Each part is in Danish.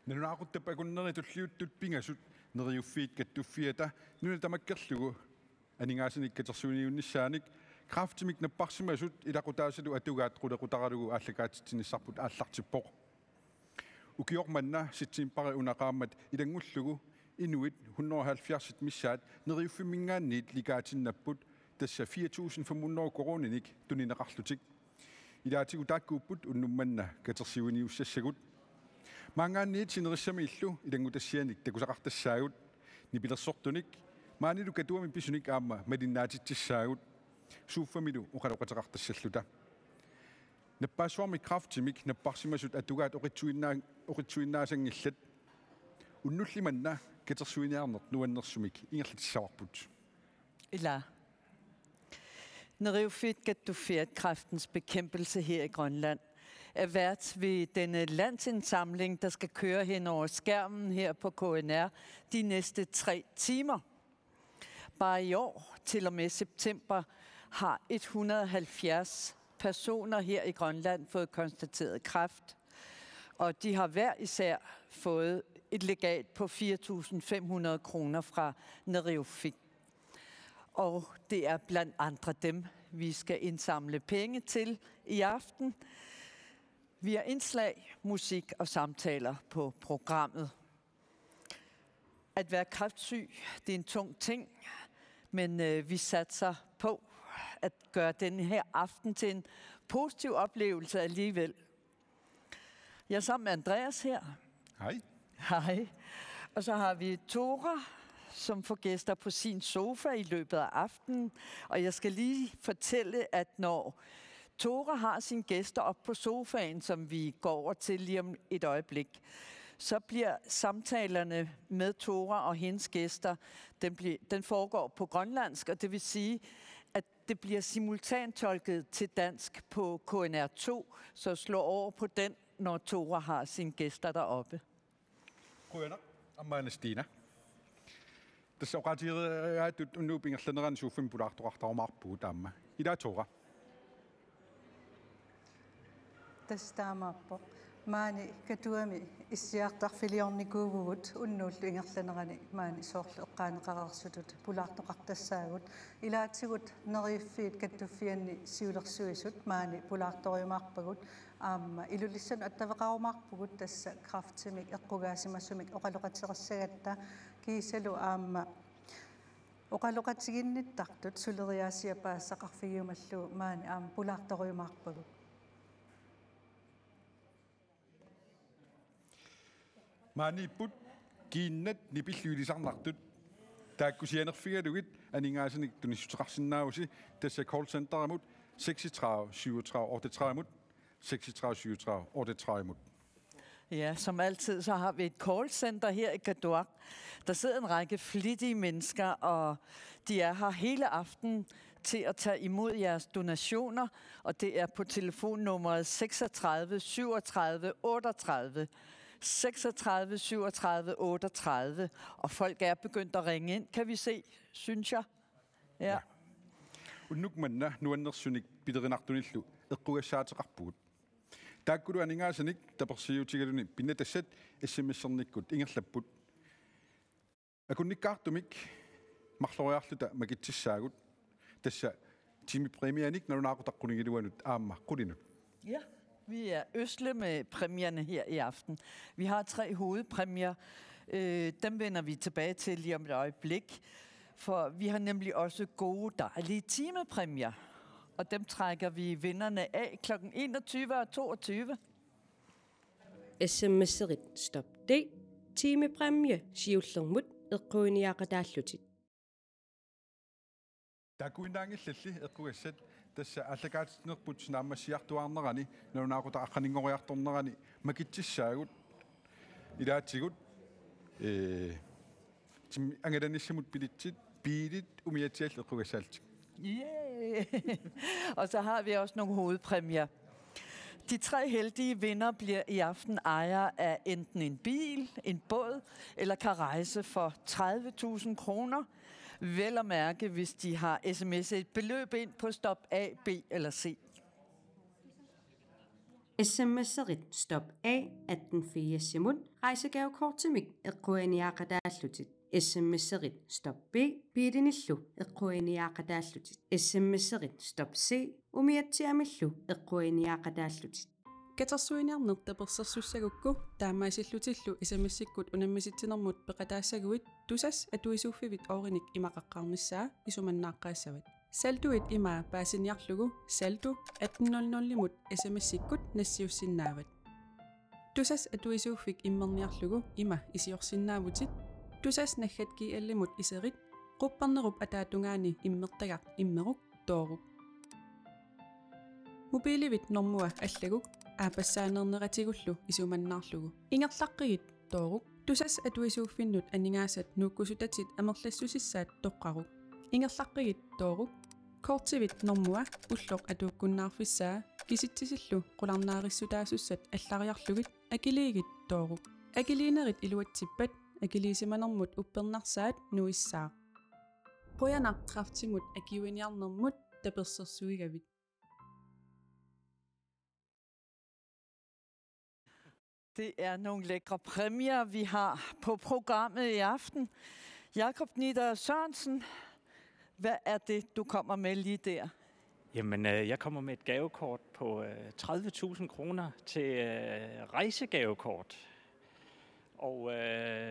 Nanunaqutta kunnerri tulliuttut pingasut neriuffiit kattuffiata nunatamakkerlugu aningaasinik katersuuniunnisaanik kraftimik napparsimasut ilaqutaasalu atugaat qulequtaralugu aallakaatitsinissarput aallartippoq ukiormanna sitsiimpari unaqaammat ilangullugu inuit 170 missaat neriuffimmingaanniit likaatinnapput tassa 4500 koroninik tuninaqarlutik ilaatigu taakkuupput unnummanna katersiuniussassagut maangaanniit sinerissami illu ilangutassianik takusaqartassaagut nipilersortunik maanilu katuami pisunik aamma malinnaatitsissaagut suuffamilu uqaloqataqartassalluta nappaassuarmi kraftimik napparsimasut atugaat oqitsuinnaasangillat unnullimanna katersuiniarnert nuannersumik ingerlatissavarbut Ila. Neriuffiit Kattuffiat, kræftens bekæmpelse her i Grønland, er vært ved denne landsindsamling, der skal køre hen over skærmen her på KNR de næste 3 timer. Bare i år, til og med september, har 170 personer her i Grønland fået konstateret kræft, og de har hver især fået et legat på 4.500 kroner fra Neriuffiit. Og det er blandt andre dem, vi skal indsamle penge til i aften. Vi har indslag, musik og samtaler på programmet. At være kræftsyg, det er en tung ting, men vi satser på at gøre denne her aften til en positiv oplevelse alligevel. Jeg er sammen med Andreas her. Hej. Hej. Og så har vi Tora, som får gæster på sin sofa i løbet af aftenen. Og jeg skal lige fortælle, at når Tora har sine gæster op på sofaen, som vi går over til lige om et øjeblik, så bliver samtalerne med Tora og hendes gæster, den foregår på grønlandsk, og det vil sige, at det bliver simultantolket til dansk på KNR2, så slå over på den, når Tora har sine gæster deroppe. Kuena, ammaana Stina. Tässä oqatigerat unnuupingerlaneran suuffimpulartoqartarumaarpugut aamma. Ila Tora. Tastaamappo. Maani katuami issiartarfiliornikuugut unnuullu ingerlanerani maani soorlu eqqaaneqarersutut pulaartoqartassaagut ilaatigut neriuffiit kattuffianni siulersuisut maani pulaartoriumaarpagut aamma ilullissan attaveqarumaarpugut tassa kraftimik eqqugaasimassumik oqaloqateqassagatta kiisalu aamma oqaloqatiginnittartut suleriaasiapaassaqarfigumallu maani aamma pulaartoriumaarpagut Maaniipput kiinnat nipilluilisarnartut taakkusianerfigalugit aningaasinik tunissuteqarsinnaavusi tassa call centeramut 36 37 38 36 37 38. Ja, som altid så har vi et callcenter her i Qaduaq. Der sidder en række flittige mennesker, og de er her hele aften til at tage imod jeres donationer, og det er på telefonnummeret 36 37 38. 36 37 38, og folk er begyndt at ringe ind, kan vi se, synes jeg. Ja. Unnukmanna nuannersunik piderinartunillu eqqugassaateqarpugut. Taakkulu aningaasinik tapersiutigaluni pinnatassat sms-ernikkut ingerlapput. Akunnikkaartumik marloriarluta makitsissaagut tassa timipremianik nalunaaqutaqqunigiluanut aamma qulinut. Ja. Vi er øsle med præmierne her i aften. Vi har 3 hovedpræmier. Dem vender vi tilbage til lige om et øjeblik. For vi har nemlig også gode, dejlige timepræmier. Og dem trækker vi vinderne af kl. 21 og 22. SMS-erit stop D. Timepræmie siullermut eqquiniaqataallutit. Takuindaangillalli eqqugassat tassa allakaatitnerput naammassiartuarnerani nalunaaqutaqaqqaningoriartornerani makitsissaagut ilaatigut angalannissamut pilitsit piilit umiatiall eqqugassaaltik. Yeah. Og så har vi også nogle hovedpræmier. De 3 heldige vinder bliver i aften ejere af enten en bil, en båd eller kan rejse for 30.000 kroner. Vel at mærke, hvis de har sms'et et beløb ind på stop A, B eller C. SMS-erit stop A 18 simut rejsegavekort til mig eqquaniaqataallutit. SMS-erit stop B biidinillu eqquaniaqataallutit. SMS-erit stop C umiatsiamillu eqquaniaqataallutit. Katarsuiniarneq taperssersussagukku taammaisillutiillu SMS-ikkut unammisittinermut peqataassaguvit tusas atuisuuffivit oorinik imaqaqqarnissaa isumannaaqқааssavit. Salduit imaa paasiniarlugu saldu 1800-limut SMS-ikkut nassiussinaavat. Tusas atuisuuffik immerniarlugu ima isiorsinnaavutit tusas naggatkiallimut iserit qupparnerup ataatungaani immertagaq immeruk tooruk. Mobilivit normua allaguk aapassaanerneratигуллу isumannaarlugu ingerlaqqigit tooruk tusas atuisuuffinnut aningaasat nuukkusutatit amerlassusissaat toqqaruk ingerlaqqigit tooruk kortivit normua ulloq atuukkunnaarfissaa kisittisillu qularnaarissutaasussat allariarlugit akiliigit tooruk akiliinerit iluatsippat akiliisimanermut uppernarsaat nuissaa qoyanaqraftimut akiuiniarnermut taperssersuigavit. Det er nogle lækre præmier, vi har på programmet i aften. Jakob Nieder Sørensen, hvad er det, du kommer med lige der? Jamen, jeg kommer med et gavekort på 30.000 kroner til rejsegavekort. Og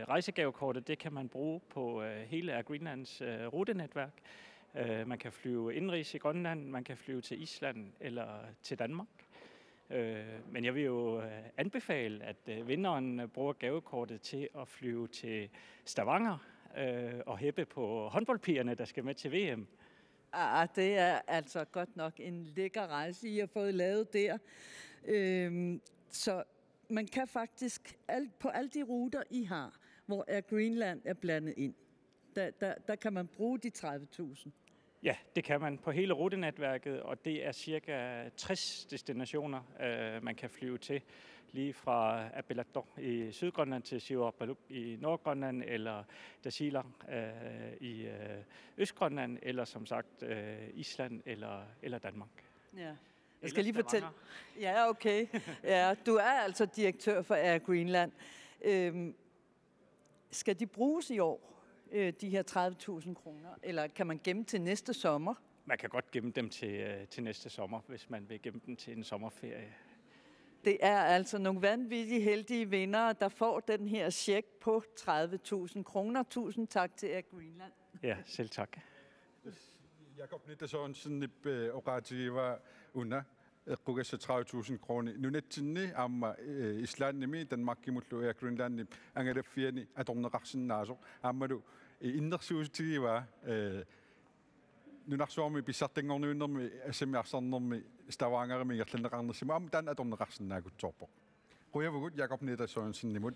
rejsegavekortet, det kan man bruge på hele af Greenlands rutenetværk. Man kan flyve indenrigs i Grønland, man kan flyve til Island eller til Danmark. Men jeg vil jo anbefale, at vinderen bruger gavekortet til at flyve til Stavanger og hæppe på håndboldpigerne, der skal med til VM. Det er altså godt nok en lækker rejse, I har fået lavet der. Så man kan faktisk på alle de ruter, I har, hvor Air Greenland er blandet ind, der kan man bruge de 30.000. Ja, det kan man på hele rutenetværket, og det er cirka 60 destinationer, man kan flyve til. Lige fra Abelador i Sydgrønland til Siorbaluk i Nordgrønland, eller Dasilang i Østgrønland, eller som sagt Island eller Danmark. Ja. Jeg skal lige fortælle. Ja, okay. Ja, du er altså direktør for Air Greenland. Skal de bruges i år? De her 30.000 kroner, eller kan man gemme til næste sommer? Man kan godt gemme dem til næste sommer, hvis man vil gemme dem til en sommerferie. Det er altså nogle vanvittigt heldige vindere, der får den her check på 30.000 kroner. Tusind tak til Air Greenland. Ja, selv tak. Jakob Nieder Sørensen oqaatigiva una eqqugassa 30.000 kroner. Nunatsinni aamma Islandnimi Danmarkimullu Air Greenlandni angalaffiani atorneqarsinnaasoq aammalu innersuusitigiva nunarsuarmi pissartangorniunnermi assamiarsarnermi Stavangerimi ngerlaneqarnersima aam taan atorneqarsinnaagut quyavugut Jakob Nieder Sørensen nimut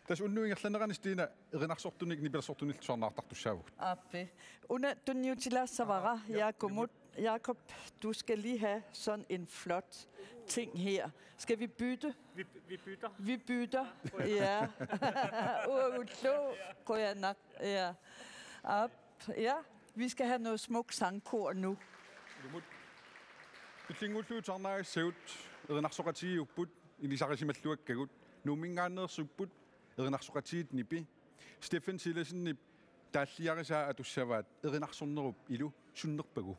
tas unnuingerlaneqanis tiina erinarsortunik nipersortunilluarnaartartussaavugut Appe. Una tunniutilassavara Jakomut. Jakob, du skal lige have sådan en flot ting her. Skal vi bytte? Vi bytter. Vi bytter, ja. Ja. Op. Ja, vi skal have noget smuk sangkor nu. Tutlingulluutarnaagassavut erinarsoqatigiupput ilisarisimalluakkagut nuumingaanneersupput erinarsoqatigiit nipi Stefan Silasen taalliarisaa atussavaat erinarsornerup ilu sunnerpagu.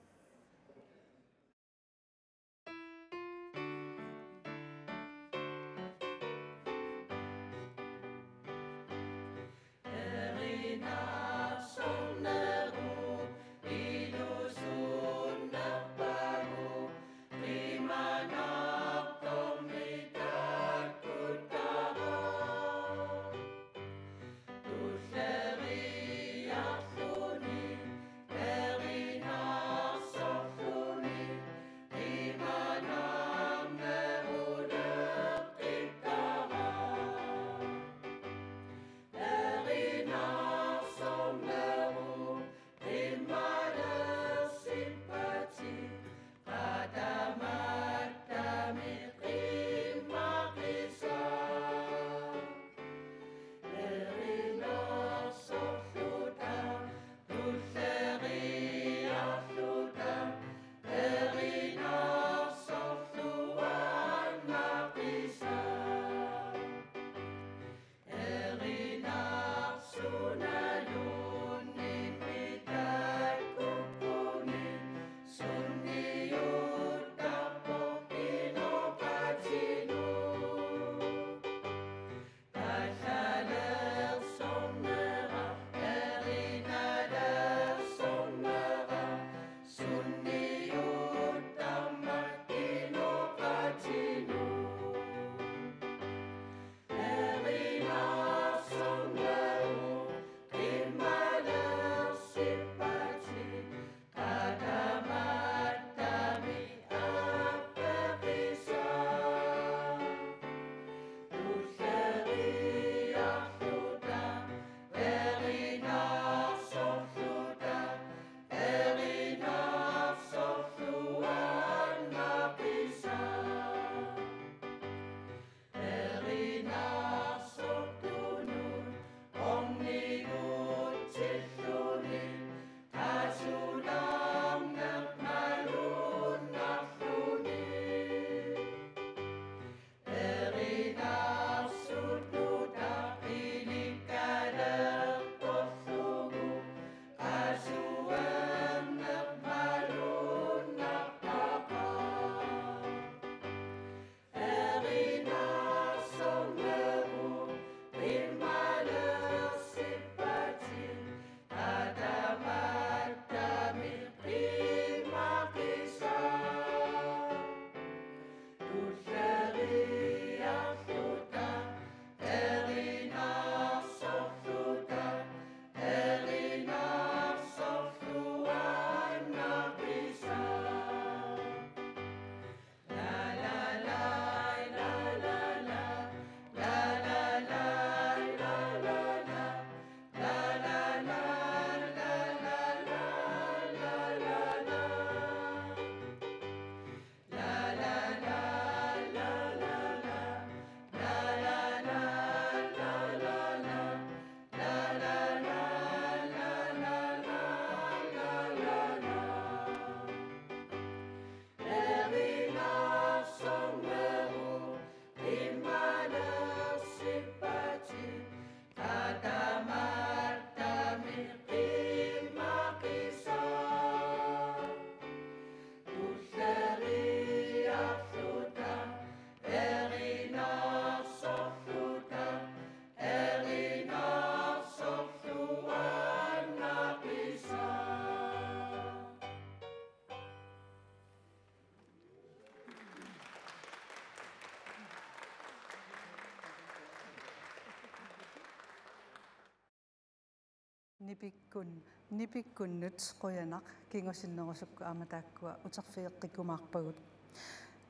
nipikkunnut quyanaq kingusinnerusukku aamataakkuwa uterfiiqqikkumaarpagut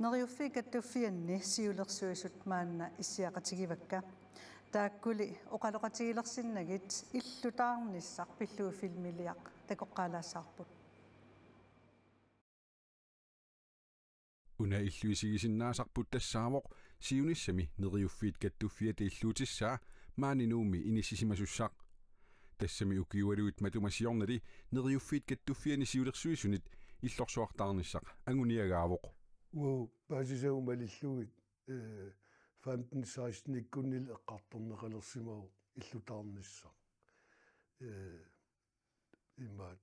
neriuffi kattuffianni siulersuisut maanna issiaqatigivakka taakkuli oqaloqatigilersinnagit illutaarnissaq pilluufilmiliaq takoqqaalaassaarput una illuisigisinnaasarput tassaavoq siunissami neriuffiit kattuffiat illuutissaa maaninuumi inissisimasussaaq тассами укиуалуит матумасиорнали нериуффиит каттуффиани сиулерсуисунит иллорсуартаарниссақ ангуниагаавоқ баасисагумалиллугит 15-16 иккуннил эққарторнеқалерсимау иллутаарниссақ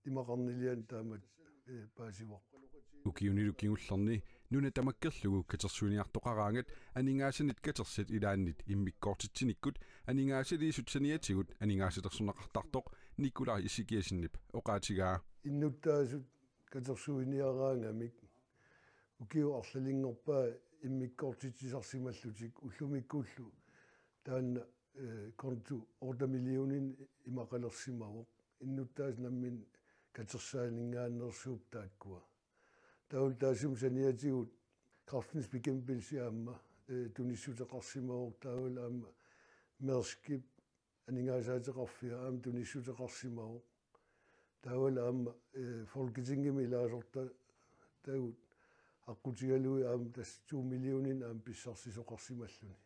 имақарнилиан таамат паасивоқ укиунилуккигуллерни нуна тамаккерлугу катерсуиниартоқараангат анингаасанит катерсит илааннит иммиккоортитсиниккут анингаасалиисутсаниатигут анингаасатерсунеқартартоқ никкулар исикиасиннип оқаатигаа иннуттаасут катерсуиниараангамик укиу арлалингорпаа иммиккоортитсисарсималлутик уллумиккууллу таанна конту 8 миллионин имақалерсимавоқ иннуттаас наммин катерсаанингааннерсууп тааккуа таул таасум саниатигут крафтens bekæmpelse аама тунissутеқарсимавоқ таул аама мерскип анингаасаатеқарфиа аама тунissутеқарсимавоқ таул аама folketingemi илаасорта тагут аққутигалуи аама тас 2 миллионин аама писсарсисоқарсималлуни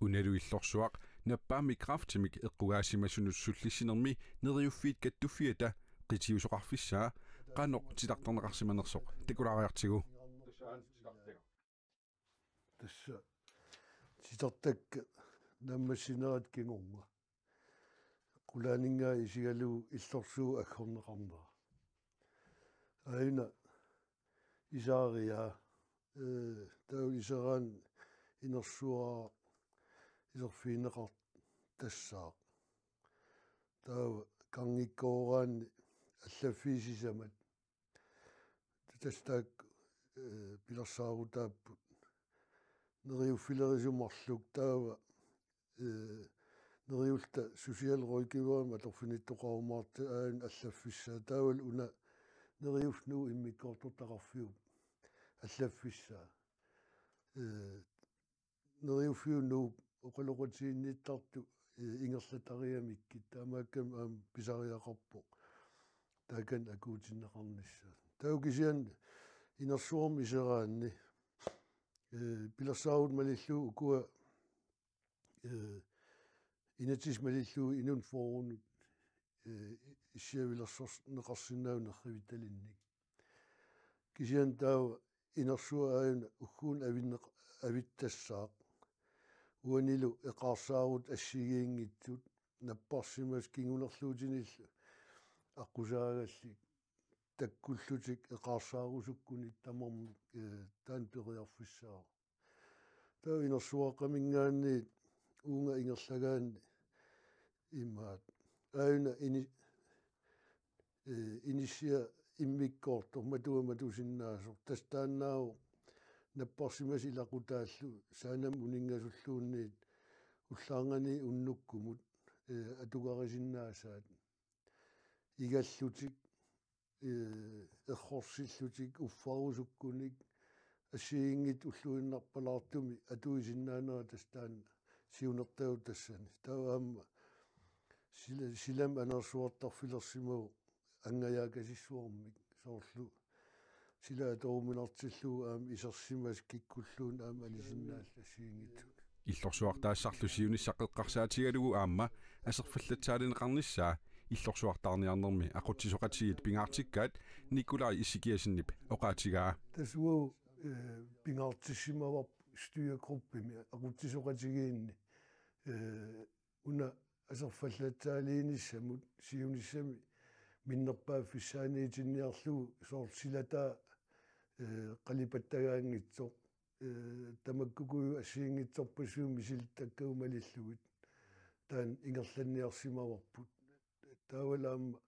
уналуиллорсуақ наппаами крафтимик эққугаасимасунуссуллиссинерми нериуффиит каттуффиата қитиусоқарфиссаа qanoq titaqtorneqarsimanersoq takulaariartigu тасса титартакка наммассинерат кингорнга qulaanингаа исигалуу иллорсуу аккорнеқарнера аина исаариа тау исараан инерсуаа исерфиинеқар тассаа тау кангиккоораан аллаффиисисамат тастаак пилерсаарутааппут нериуффилерисумарлук таава нериулта сусиалройкиваама торфиниттоқарумаарта аан аллаффиссаа таавал уна нериуфнуу иммиккоортортақарфиуп аллаффиссаа нериуффиунуу оқалоқатиинниттарту ингерлатариамиккит таамааккам аам писариақарпоқ таакан акуутиннеқарнisса таукисиан инерсуорм исераанни пилерсаарут малиллуу укуа инатис малиллуу инун форунут иссиавилерсорс неқарсиннаунерривиталинник кисиан таа инерсуа аана уггуун авиттассаақ уанилу эқарсаарут ассигиингитсут наппарсимас кингунерлуутиниллу аққусаагалли таккуллутик эқарсаарусуккуни тамарми таан периарфиссаа таа инерсуаққамингаанни уунга ингерлагаанни имаат аана инисиа иммиккоорто матуаматусиннаасор тастаанаау наппарсимас илақутааллу саанам унингасуллуунниит уллаангани уннуккумут атугарисиннаасаат игаллутик эрхорсиллутик уффарусуккуник ассиингит уллуиннарпалаартуми атуисиннаанера тастаан сиунертау тассани тааама силам анерсуартарфилерсимау ангаяакасиссуормик соорлу сила тооминартиллуу аама исерсимас киккуллуун аама алисиннаалла ассиингитсут иллорсуартаассарлу сиунissaqeqqarsaatigalugu aamma aserfallatsaalineqarnissaa иллорсуартаарниарнерми aqutsisuqatigiit pingaartikkaat nikkulari issikiasinnip oqaatigaa тасуу пингаартиссимавар стуягруппими aqutsisuqatigiinni уна асерфаллатсаалииниссамут сиуниссами миннерпаа фиссааниитинниарлугу соорсилатаа qalipаттагаангитсоқ тамаккукую ассиингитсорпассуу мисилиттаккаумалиллугит таан ингерланниарсимаварпут таавалаама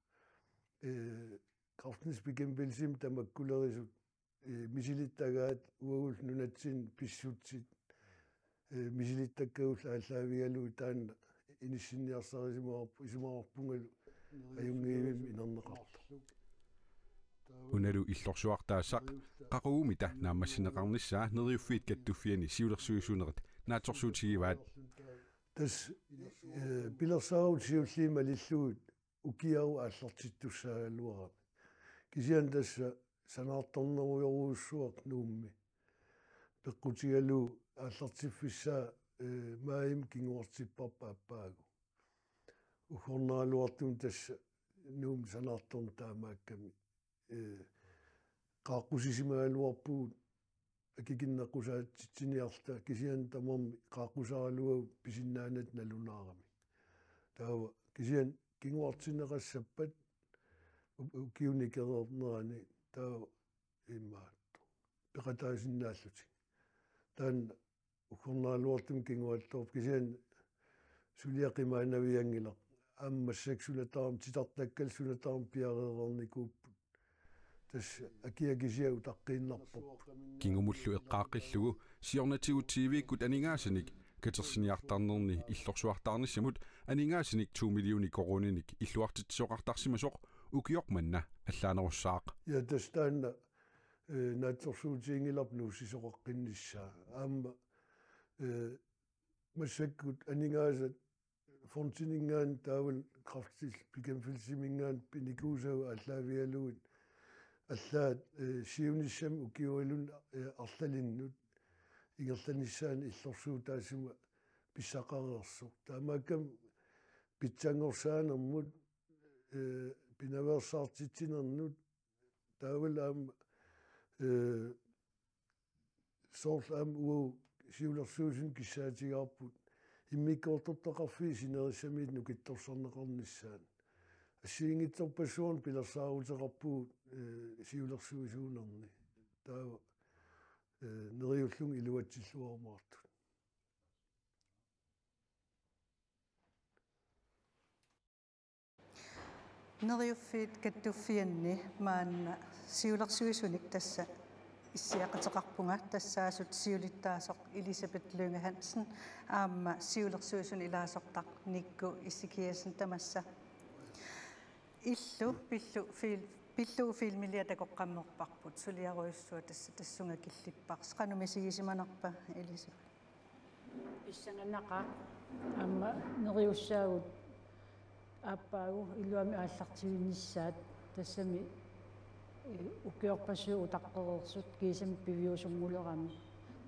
крафтens bekæmpelse тамаккулерисут мисилиттагаат уагул нунатсин писсутсит мисилиттаккаулла ааллаавигалуу таан иниссинниарсарисимаварпу исумаварпунгалу ajungiivim inerneqarta unalu illorsuartaassaq qaquumita naammassinеқарнissaa neriuffiit kattuffiani siulersuisunerit naatsorsuutigivaat tas pilersaarut siulliima lillugut ukiaru aallartittussaaluarami kisian tassa sanaartornerujoruussuaq nuummi peqqutigalu aallartiffissaa maayim kinguartipparpa appaagu ukhornaaluartum tassa nuum sanaartorn taamaakkami qaaqqusisimaaluarpugut akikinneqqusaatitsiniarta kisian tamarmi qaaqqusaaraluagu pisinnaanat nalunaarami taava kisian kinguartineqassappat ukiunikerernerani taava immaattu peqataasinnaalluti taanna ukhornaaluartum kingualtorp kisian suliaqimaanaviangilaq ааммассак сулатаарм титартаккал сулатаарм пиареерникууппут тасса акиакисиагу таққииннарпоп кингумуллу эққааққиллугу сиорнатигутсивииккут анигаасаник катерсиниартарнерни иллорсуартаарниссамут анигаасаник 2 миллиони корониник иллуартитсоқартарсимасоқ укиорманна аллаанеруссаақ я тастаанна наатсорсуутиингиларпну сисоқаққинниссаа аама массаккут анигаасат фонтинингаан таавал крафтил пикемфилсимингаан пиникуусау аллаавиалуит аллаат сиунissam укиуалун арлалиннут ингерланиссаан иллорсуутаасима писсақареерсо таамааккам питсангорсаанермут пинаверсаартитсинернут таавал аама соорл уу сиулерсуусин киссаатигаарпут иммиккоортортоқарфи синерissamiit нукитторсарнеқарниссаан ассиингитсорпассуун пилерсаарутеқарпуут сиулерсуисуунерни таава нериуллун илуатсиллуармаартут нериуффиит каттуффианни маанна сиулерсуисуник тасса иссиақатеқарпунга тассаасут сиулиттаасоқ Элисабет Lønge Hansen аама сиулерсуисун илаасортақ никку иссикиасен тамасса иллу пиллу филмилиа такоққаммерпарпут сулиаруйуссуа тасса тассунга киллиппарс қанумисигисиманарпа Элисабет иссанганақа аама нериуссаагут ааппаагу илуами ааллартивиннissaат тассами укиорпассуу утаққерерсут кисам пивиусунгулерами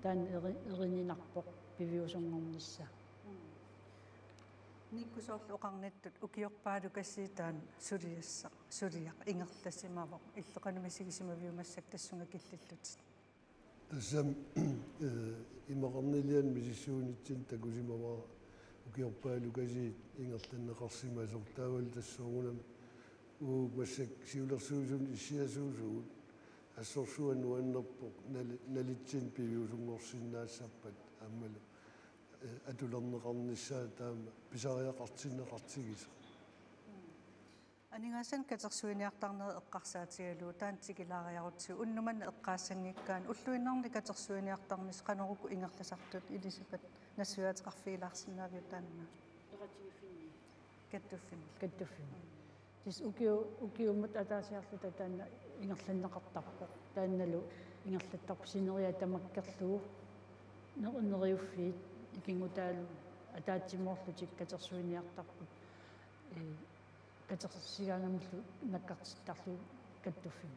таан эрининарпоқ пивиусунгорнisса никкусоорлу оқарниттут укиорпаалукассиитаан сулиақ ингерлассимавоқ иллеқанумисигисимавиумассак тассунга киллиллутит тассам имақарнилиан мисиссуунитсин такусимаваа укиорпаалукасиит ингерланнеқарсимасоқ таавал тассуугунам массак сиулерсуусун иссиасуусугут ассорсуаннуаннерпоқ налитсин пивиусунгорсиннаассаппат ааммалу атулернеқарниссаа таама писариақартиннеқартигиса анигаасан катерсуиниартарнери эққарсаатигалуу таантикилаариарутсу уннуманна эққаассангиккаан уллуиннарни катерсуиниартарнис қанеруку ингерласартут Элисабет насуаатеқарфиилаарсинаавиу таанна каттуффин тис укиуммат атаасиарлута таанна ингерланнеқартарпоқ таанналу ингерлаттарпу синериа тамаккерлугу нериуффиит икингутаалу атаатсимоорлутик катерсуиниартарпут катерсигаангамлу наккартиттарлу каттуффин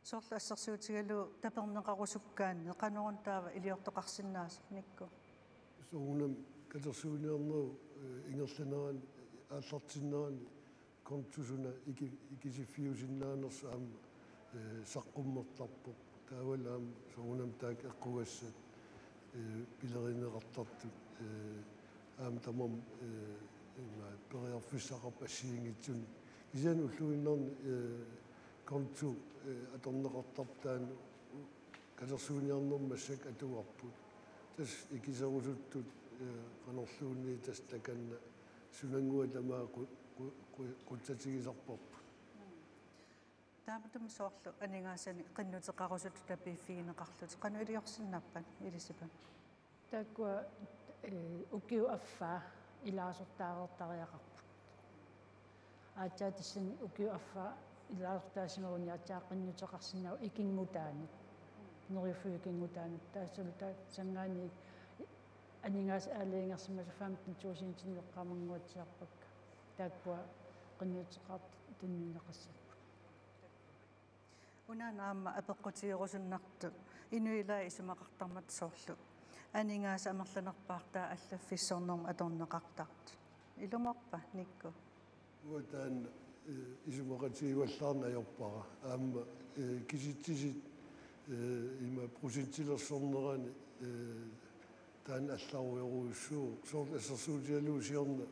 соорлу ассерсуутигалу тапернеқарусуккаанне қанерун таава илиортоқарсинаасо никку соонам катерсуиниарнеру ингерланеран ааллартиннеран контусуна икисиффиусиннаанерс аама саққуммертарпоқ таавалаам соонам таак эққугассат пилеринеқартартут аам тамам периарфиссақарп ассиингитсун исан уллуиннерни конту аторнеқартартаан катерсуиниарнермассак атуарпут тас икисерусуттут qanorluunni tas takanna sunangua tamaa qutsatigisarparput тааматум соорлу анигаасани qinnuteqarusut tapiiffigineqarlut qanu iliorsinnappan Элисабет таква укиу аффа илаасортаареертариақарпут аатаатиссан укиуарфа илаартаасимагуниартааққиннутеқарсинау икингутаанит нериуфуикингутаанит таассулу сангаани анингаас аалиингерсимасу 15,000 неққамангуатсиарпакка тааккуа qinniuteqaart tunnineqassap унанаама апеққутигерусуннарту инуилаа исумақартармат соорлу анингааса амерланерпаартаа аллаффиссорнерм аторнеқартарт илуморпа никку уутаан исумақатигуаллаарна аёрпара аама киситсисит има просентилерсорнерани таан алларуйоруйуссуу соорл ассерсуутиалуусиорна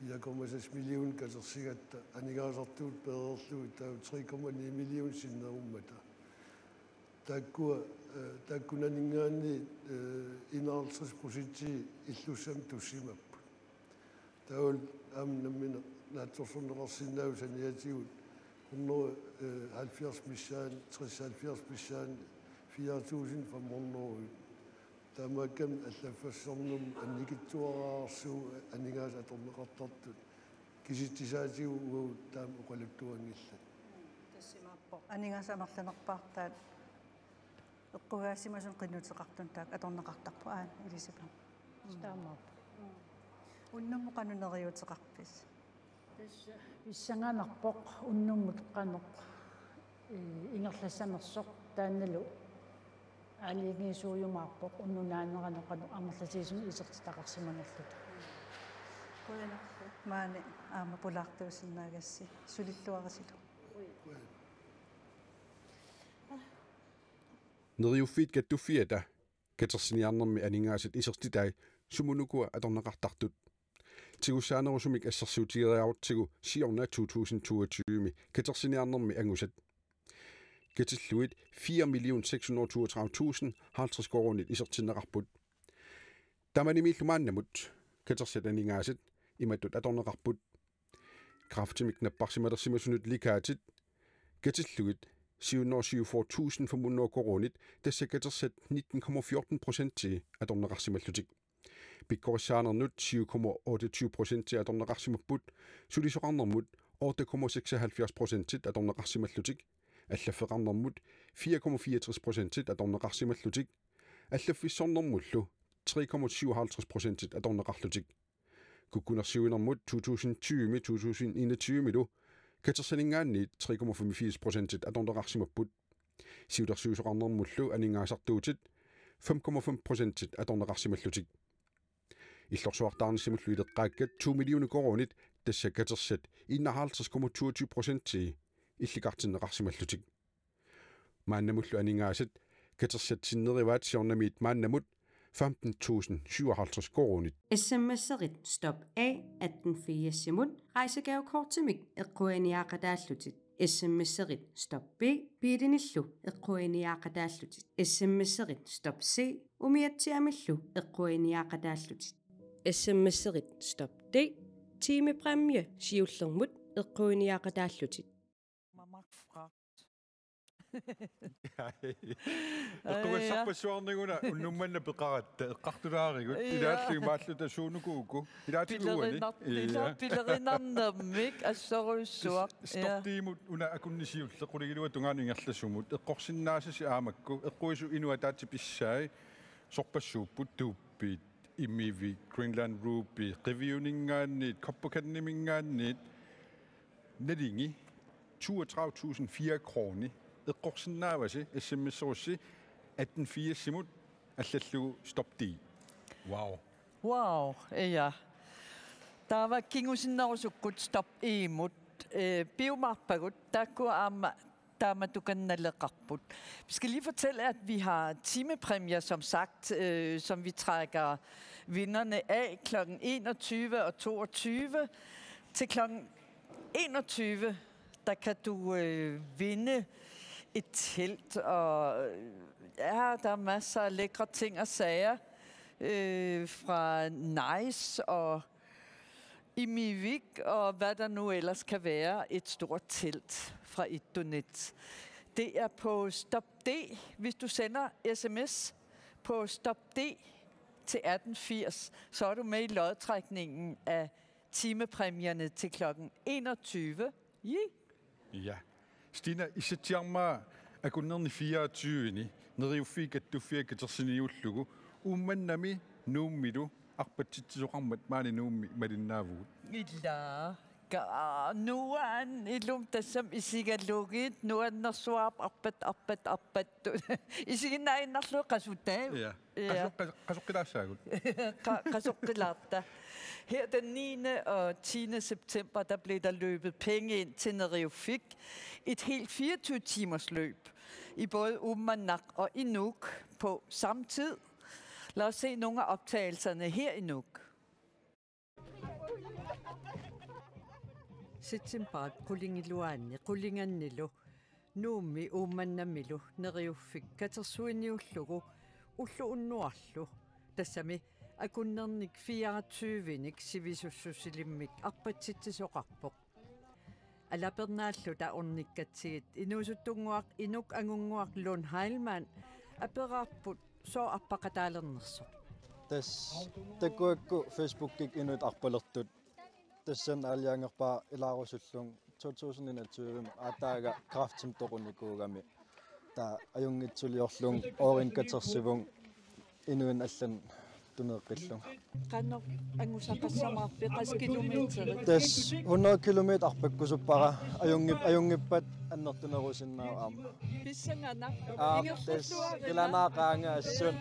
4,6 миллион катерсигатта анигаасартуут пеерлуи таа 3,9 миллион синнеруммата таккунанингаани 51% иллуссам туссимаппу таул амнаммина наатсорсунеқарсиннаау саниатигут 170 миссаан 370 миссаан 4,500 таамаккам аллаффассорнум анникитсуараарсуу аннигаас аторнеқартартут киситтисаатигу уу таам оқалуттуангилла тассимааппо анингааса амерланерпаартаат эққугаасимасун qinnuteqartun taak аторнеқартарпу аан илисипа таамаап уннумму qanuneriuteqarpis тасса писсангаанарпоқ уннуммут қанеқ ингерлассамерсоқ таанналу алигисууюмаарпоқ уннунаанеранеқану амерласиисун исертитақарсиманерлута коянарфу маани аама пулаартуусиннаагасси сулиллуарасилу Neriuffit kattuffiata katersiniarnermi aningaasit isertitai sumunukua atorneqartartut tigussaanerusumik assersuutigerearutigu siorna 2022mi katersiniarnermi angusat katilluit 4,632,050 korunit isertinneqarput tamanimillumaannamut katersat aningaasit imattut atorneqarput kraftimik napparsimalersimasunut likaatit katilluit 747.500 korunit tassakatersat 19,14% til atorneqarsimallutik pikkorissaanernut 7,28% til atorneqarsimapput sulisoqarnermut 8,76% til atorneqarsimallutik аллаффеқарнэрмут 4,64% аторнеқарсималлутик аллаффиссорнэрмуллу 3,57% аторнеқарлутик куккунерсиуинэрмут 2020 лу катерсанингаанни 3,85% аторнеқарсимаппут сиулерсуусоқарнэрмуллу анингаасартуутит 5,5% аторнеқарсималлутик иллорсуартаарниссимуллу илеққааккат 2 миллион корунит тассакатерсат 51,22% til илликартиннеқарсималлутик мааннамуллу анингаасат катерсатсиннериваат сиорнамиит мааннамут 15,057 korunit. SMS-erit stop A 18 simut rejsegavekort til mig eqquaniaqadaallutit. SMS-erit stop B biidinillu eqquaniaqadaallutit. SMS-erit stop C umiatsiamillu eqquaniaqadaallutit. SMS-erit stop D timepræmie siullermut eqquaniaqadaallutit. Eqquassarpassuarniguna unnummanna peqaratta eqqartulaarigut ilaalligi maalluta suunukuuku ilaatiguani Pilerinarnermik assoruussuaq stortiimut una akunnisiullequligiluga tungaaniingerlassumut eqqorsinnaasasi aamakku eqquisu inuataati pissaai sorpassuupput tuuppiit immivi Greenland Ruby reviewningaanniit koppakannimingaanniit nalingi 32,004 kroner eqqorsinnaavasi SMS-erussi 18 simut аллаллугу стопти Wow, ja. Der var kingusinnerusukut stop imut biomarpagut takuama tamadukannaleqarput. Vi skal lige fortælle, at vi har timepræmier, som sagt, som vi trækker vinderne af kl. 21 og 22. Til kl. 21, der kan du vinde et telt, og ja, der er masser af lækre ting og sager fra Nice og Imivik og hvad der nu ellers kan være. Et stort telt fra Idonet. Det er på Stop D, hvis du sender sms på Stop D til 1880, så er du med i lodtrækningen af timepræmierne til klokken 21. Ja. Stina, isatiarmaa akunnerni 24-ni neriuffik at du fik tersinniullugu ummannami nuummilu arpatsitsuqarmat maani nuummi malinnaavut. Illa. Nuan ilum tassam isigalugit nuan narsuap arpat. Isiginnainarlu qasutaav. Ja. Qasuqqilaassaagut. Qasuqqilaarta. Her den 9. og 10. september, der blev der løbet penge ind til Neriuffik. Et helt 24-timers løb i både Uummannaq og i Nuuk på samme tid. Lad os se nogle af optagelserne her i Nuuk. Sitsimbaat qulingiluaanni qulingannilo nuummi uummannamilu Neriuffik katersuiniullugu ulluunnuarlu tassami akunnernik 24-nik sivisussusilimmik arpatsittisoqarpoq alapernaallu ta ornikkatigit inuusuttunguaq inuk angunguaq Lund Heilmann aperaarput so arpaqataalernerso tas takuakku Facebook-ik inut arpalertut tassan aliangerpaa ilaarusullung 2021 ataaga kraftim toqunikuugami ta ajungitsuliorlung oorinkatersivung inuin allan tuneeqillung qannoq angusaqassamaarpi qas kilometeri tas 100 kilometer arpakkusuppara ajungippat annertunerusinnaa aama pissangana tas ilanaaqaanga assun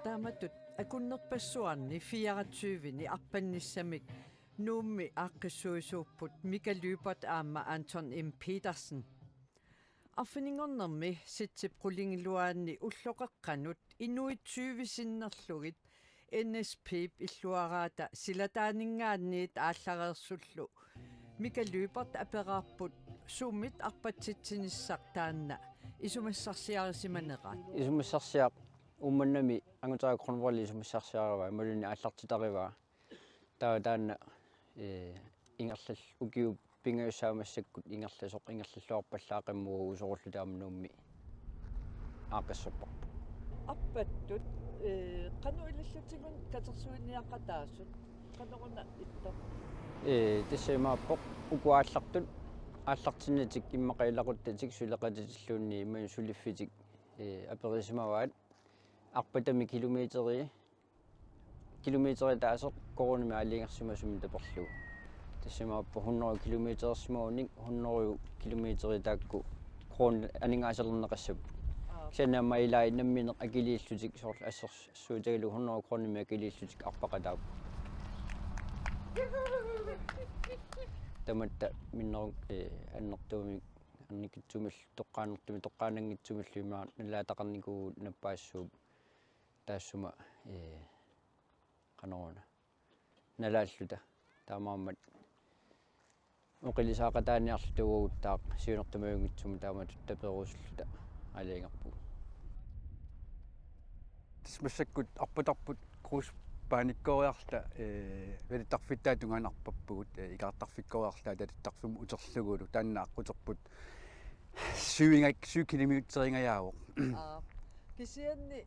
Taamatut akunnerpassuarni 24-ni arpannissamik nuummi aaqqissuisuupput Mika Lybert aamma Anton M. Petersen. Arfiningornermi sitsip qulingiluaanni ulloqeqqanut inuit 20-sinnerlugit NSP illuaraata silataaningaanniit aallarersullu Mika Lybert aperaarput summit arpatsitsinissartaanna isumassarsiarisimaneqaat isumassarsiaq ummannami angutaaq qonvorli isumassarsiarava maluni allartitariva taana ingerlall ukiu pingaussaamassakut ingerlasoq ingerlalluarpallaaqammugu usorullu taamnuummi aaqassorparpu appattut qanu ilallutigun katersuinniaqataasut qanoruna itta тассаимааппоқ укуааллартут ааллартиннатик иммақаилақуттатик сулеқатитиллуунни имман сулиффитик аперисимаваат арпатами километери таасеқ коронами аалингерсимасуми таперлугу тассаимааппо 100 километерсимауник 100 километери таакку крон анингаасерлернеқассап ксанаама илаа намминеқ акилииллутик сорл ассерс суутагалу 100 кронами акилииллутик арпақатаап таматта миннерун аннертуумик анникитсумил тоққаанангитсумиллуимаа налаатақарникуу наппаассууп таассума канаруна налааллута таамааммат оқилисаақатааниарлутугугуттаақ сиунертамаюнгитсума тааматут таперусуллута алиангерпу тисмассаккут арпутарпут крус пааниккориарта велиттарфиттаатунгаанарпаппугут икаартарфиккориарлаа татиттарфум утерлугулу таанна аққутерпут 7 километерингаяавоқ кисианни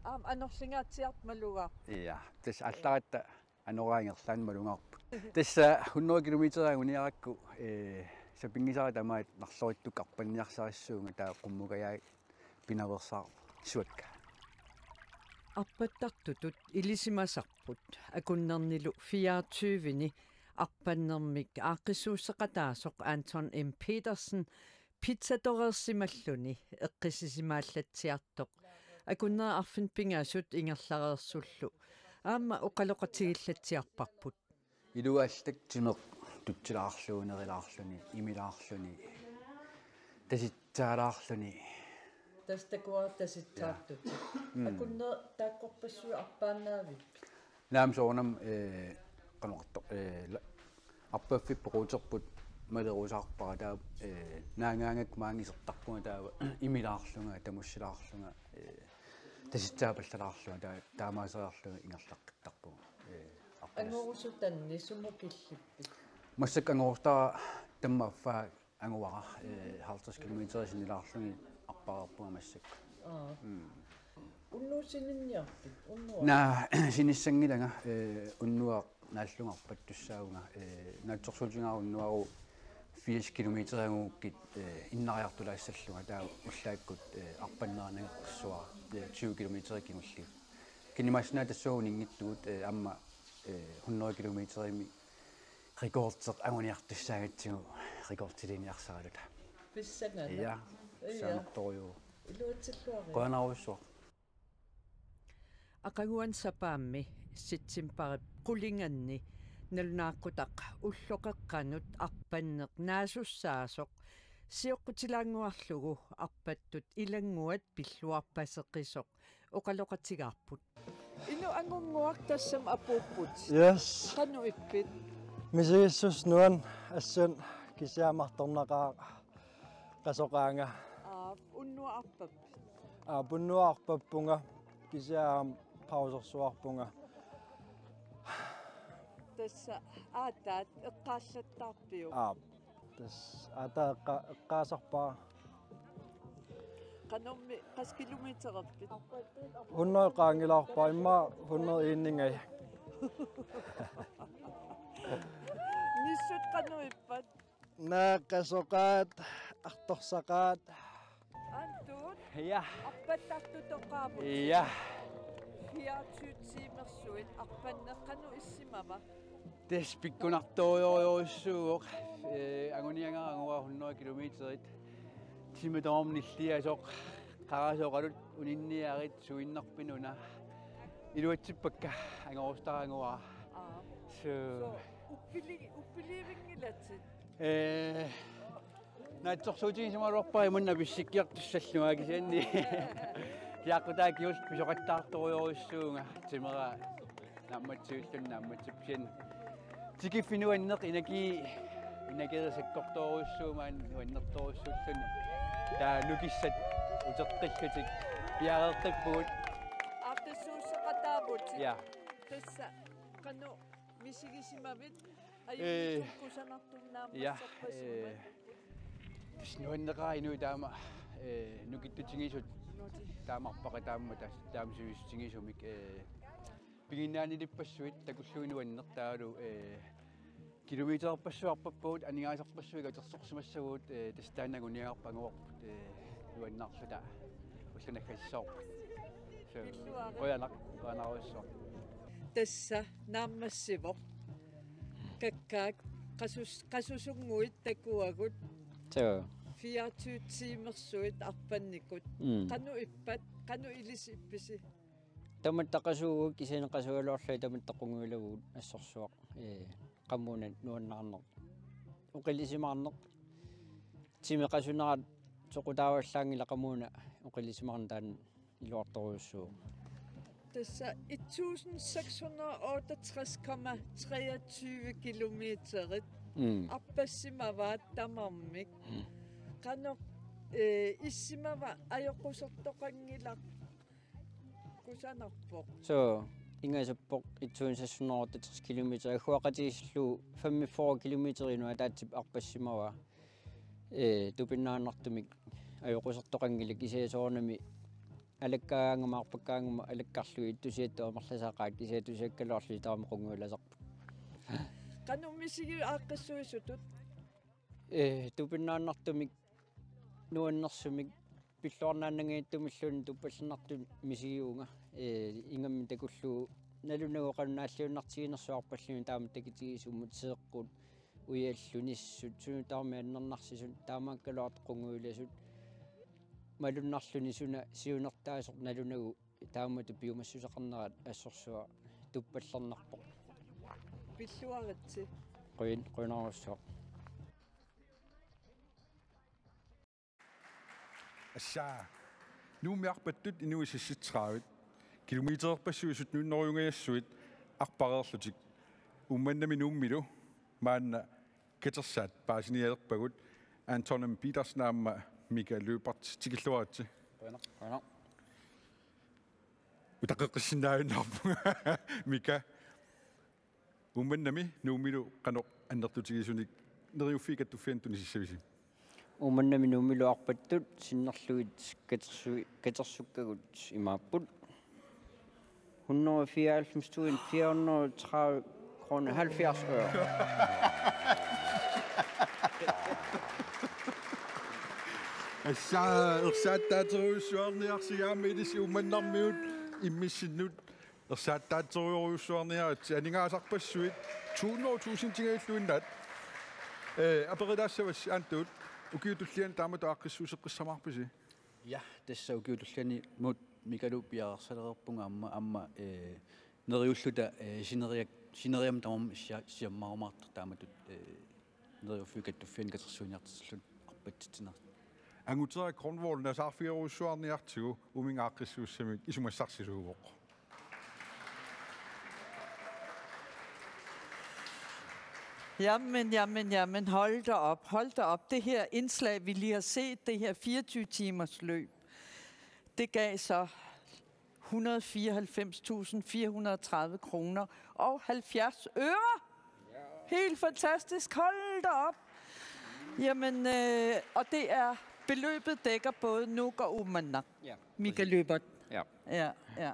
анерлингаатсиарт малугаа я тас алларатта анораангерлаан малунгаарпут тасса 100 километериа униаракку сапингисара тамаат нарлориттук арпанниарсариссуунга таа қуммугаяа пинаверсаа суакка Arpatartutut ilisimasarput akunnernilu 24-ni arpannermik aaqqissuusseqataasoq Anton M. Petersen pizzatorersimalluni eqqisisimaallatiartoq akunner arfin pingaasut ingerlareersullu aamma uqaloqatigillatiarparput iluaallak timeq tutsilaarluunerilaarluni imilaarluni tasitsaalaarluni tastakua tasittaartut akunner taakkorpassuu arpaannaavip naam soornam qanorto arpaffip poquuterput malerusaarpara taa naangaangak maangisertarpunga taava imilaarlunga tamussilaarlunga tasitsaapallalaarlunga taa taamaaseriarlunga ingerlaqqittarpunga angorusutanni sumukillippi massak angorustara tammaffaa anguara 50 kilometer sinilaarlungi arparerpunga massak Unnuusininniarpit unnua. На синиссангилага уннуа нааллунгарпат туссаагунга наатсорсуултингааруннуару 40 километрагууккит иннариартулаассаллунга таа уллааккут арпаннеранагеққиссуа 20 километриккингулли кинимаснаа тассуугун ингиттугут амма 100 километрими рекордсеқ агуниартуссаагатсигу рекордтилиниарсаралута Писсагана. я санториу Илуатсиллуари. qoanarussua Aqaguan sapaammi sitsimparip qulinganni nalunaaqqutaq ulloqeqqanut arpanneq naasussaasuq siuqqutilaanguarlugu arpattut ilanguat pilluarpaseqisoq oqaloqatigaarput inu angunguaq tassam apuupput Yes. qanu ippit Misigissus nuan assun kisiamartornaqaa qasoqaanga unnua arpap punnuarpappunga kisiaam pausersuarpunga tassa aataat eqqaallattaarpiu tas ata eqqaasarpaa qanommi qas kilometererpit 100 qaangilaarpaa imma 100 iinningai nissut qanu ippat naaqasoqaat artorsaqaat antut ja аппаттартутоққаамут ja хиатсуутсиимерсуит арпаннеққану иссимава Теспиккунарториориуссууоқ агуниангарангуа 100 километрит тимедоомниллиасоқ қарасоқалут унинниарит суиннарпинуна илуатсиппакка ангорустарангуа so уппиливингилатсит наатсорсуутигисималуарпаа имунна писсиккиартуссаллуга кисианни киаққутаа киус писоқаттаартуриориуссуунга тимера намматсиуллунна амматсипсиан тикиффинуаннеқ инакерисаккорторуйуссуумаан уаннерторуйуссууллун таа лукиссат утеққиллутик пиареққиппугут аптасуусеқатаавут я тасса қану мисигисимавит я аюуккусанартуннаамассарпасуумат тиснуаннеқаа инуи таама нукиттутингисут таамарпақа таамма таамсуистингисумик пигиннаанилиппассуит такуллуинуаннер таалу километерпассуарпаппуут анигаасарпассуига атерсорсимассагуут тастаанагуниарпангуарпут юаннаарлута уллунаккассаорпут оянақ тасса нааммассивоқ каккаак qasusunguit takuagut so 24 timersuit arpannikut qanu ippat qanu ilisippisi таматтақасуугу кисинеқасуалуарлу таматтақунгуилагуут ассорсуақ qammuunat nuannarneq uqilisimaarneq timеқасунерат соқутааваллаангила qammuuna uqilisimarntaan iluartoruussuu tassa 1668,23 kilometerit аппассимаваат тамармик qano issимава аёққусертоқангила кусанарпоқ so ингасаппоқ 1660 километер хуақатигиллу 45 километеринуа таатсип арпассимава тупиннааннартумик аёққусертоқангила кисиасоорнами алаккаангамаарпаккаангама алаккарлуи иттусиаттуамарласаақаат кисиатусиаккалуарлуи таамеқунгуиласарпу qanummisigi aaqqissuisutut тупиннааннартумик нуаннэрсумик пиллуарнааннагииттумиллуун туппаллинарту мисигиунга ингамми такуллуу налунагу qannaаллиуннартигинерсуарпаллуни таама такитигисуммут сеэккут уиаллуниссут сунутаарми аннернарсисут таамааккалуартоқунгуиласут малуннарлуни суна сиунертаасоқ налунагу таамату пиумассусақарнерат ассорсуа туппаллернарпоқ пиллуаратси qoinarussua Assaa. Nu miarpattut inuisissitsaavit kilometererpassuisut nunnorjungaassuit arparerlutik ummannami nuummilu maanna ketersaat paasinialerpagut Antonim Petersnaamma Mikael Løbert tikilluaratsi qoina utaqeqqissinnaayunnaarpunga Mika ummannami nuummilu qanoq annertutigisunik neriuffiikattufiantunisissavisi Umannami numiluarpattut sinnerluit katersukkagut imapput 194.430 kroner 70 øre. Ersaataateruissuarniarsigaamidis umannarmiut immissinut ersaataateruissuarniarat aningaasarpassuit 200.000 tingailluinnat aperidassavas aantut ukiutullian taamatuaqqissuuseqqissamarpisi. Ja, tässä ukiutulliani mut Mikalu piarsalerpunga amma neriulluta sineriam tamam siammarumaartar taamatut neriuffukattuffien katersuuniartissallut arpatsitina. Angutera Cornwall nasarfiaruissuarniartigu umingaaqissuussamik isumassarsiluuvoq. Jamen, hold da op. Det her indslag, vi lige har set, det her 24 timers løb, det gav så 194.430 kroner og 70 øre. Helt fantastisk, hold da op. Jamen, og det er, beløbet dækker både Nuuk og Uummannaq. Ja. Michael Løbert. Ja. Ja.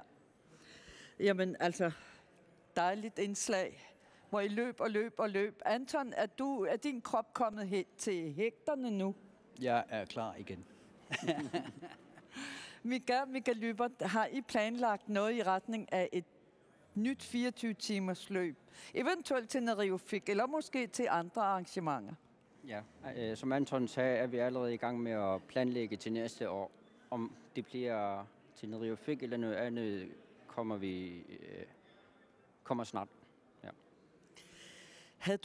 Jamen, altså, dejligt indslag. Hvor I løb. Anton, er din krop kommet hen til hægterne nu? Jeg er klar igen. Michael Løbert, har I planlagt noget i retning af et nyt 24-timers løb? Eventuelt til Neriuffik, eller måske til andre arrangementer? Ja, som Anton sagde, er vi allerede i gang med at planlægge til næste år. Om det bliver til Neriuffik eller noget andet, kommer snart. Ja. Havde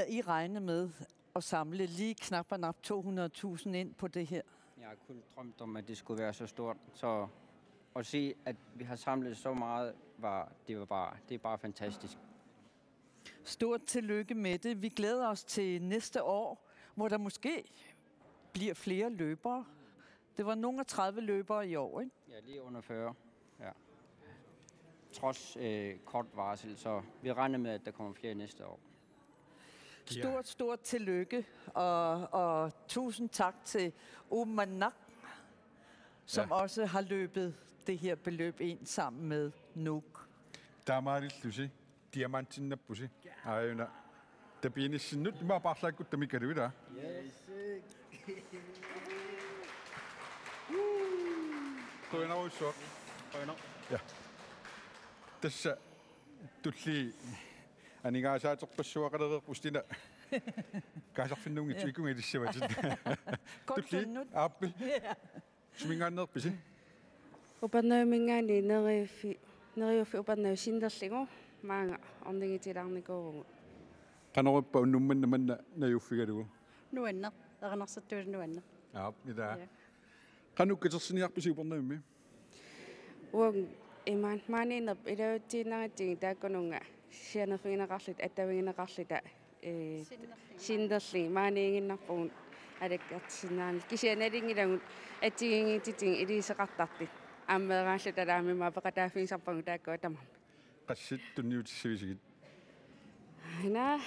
I regnet med at samle lige knap 200.000 ind på det her? Jeg har kun drømt om, at det skulle være så stort. Så at se, at vi har samlet så meget, det er bare fantastisk. Stort tillykke med det. Vi glæder os til næste år, hvor der måske bliver flere løbere. Det var nogle af 30 løbere i år, ikke? Ja, lige under 40. Ja. Trods kort varsel, så vi regner med, at der kommer flere næste år. Stort tillykke, og tusind tak til Uummannaq, som også har løbet det her beløb ind sammen med Nuuk. Taamaarillusi diamantinnappusi aajuna tapiinissinut imaapaarlaakut tamikaluita. Qoinaruissuaq. Ja. Tassa tulli aningaasaatoqpassuaqalereerpustina kaasarfinnuungi ikungilissavatut. Tulli aappil. Sumingaanneerpisi. Upannamingaani neriuffi upannavi sinderligu maanga ornigitilarnikuurugu. Qanoruppa unnummannamanna najuffigalugu. Nuanneq, aqanersattuul nuanneq. Ida. Qanukkiterssiniarpisi upernavimmi. Uang iman maaninerp ilautiinnaratigi taakkununga sianerfiginaqarlit attaviginaqarlita sinderli maaniinginnarpugun alakkartsinnaani kisianalingilagut atsigingititing iliseqartartit аммерааллу талаамима пекатааффигисарпагу тааккуа тамам qassit tunniutissivisigit ина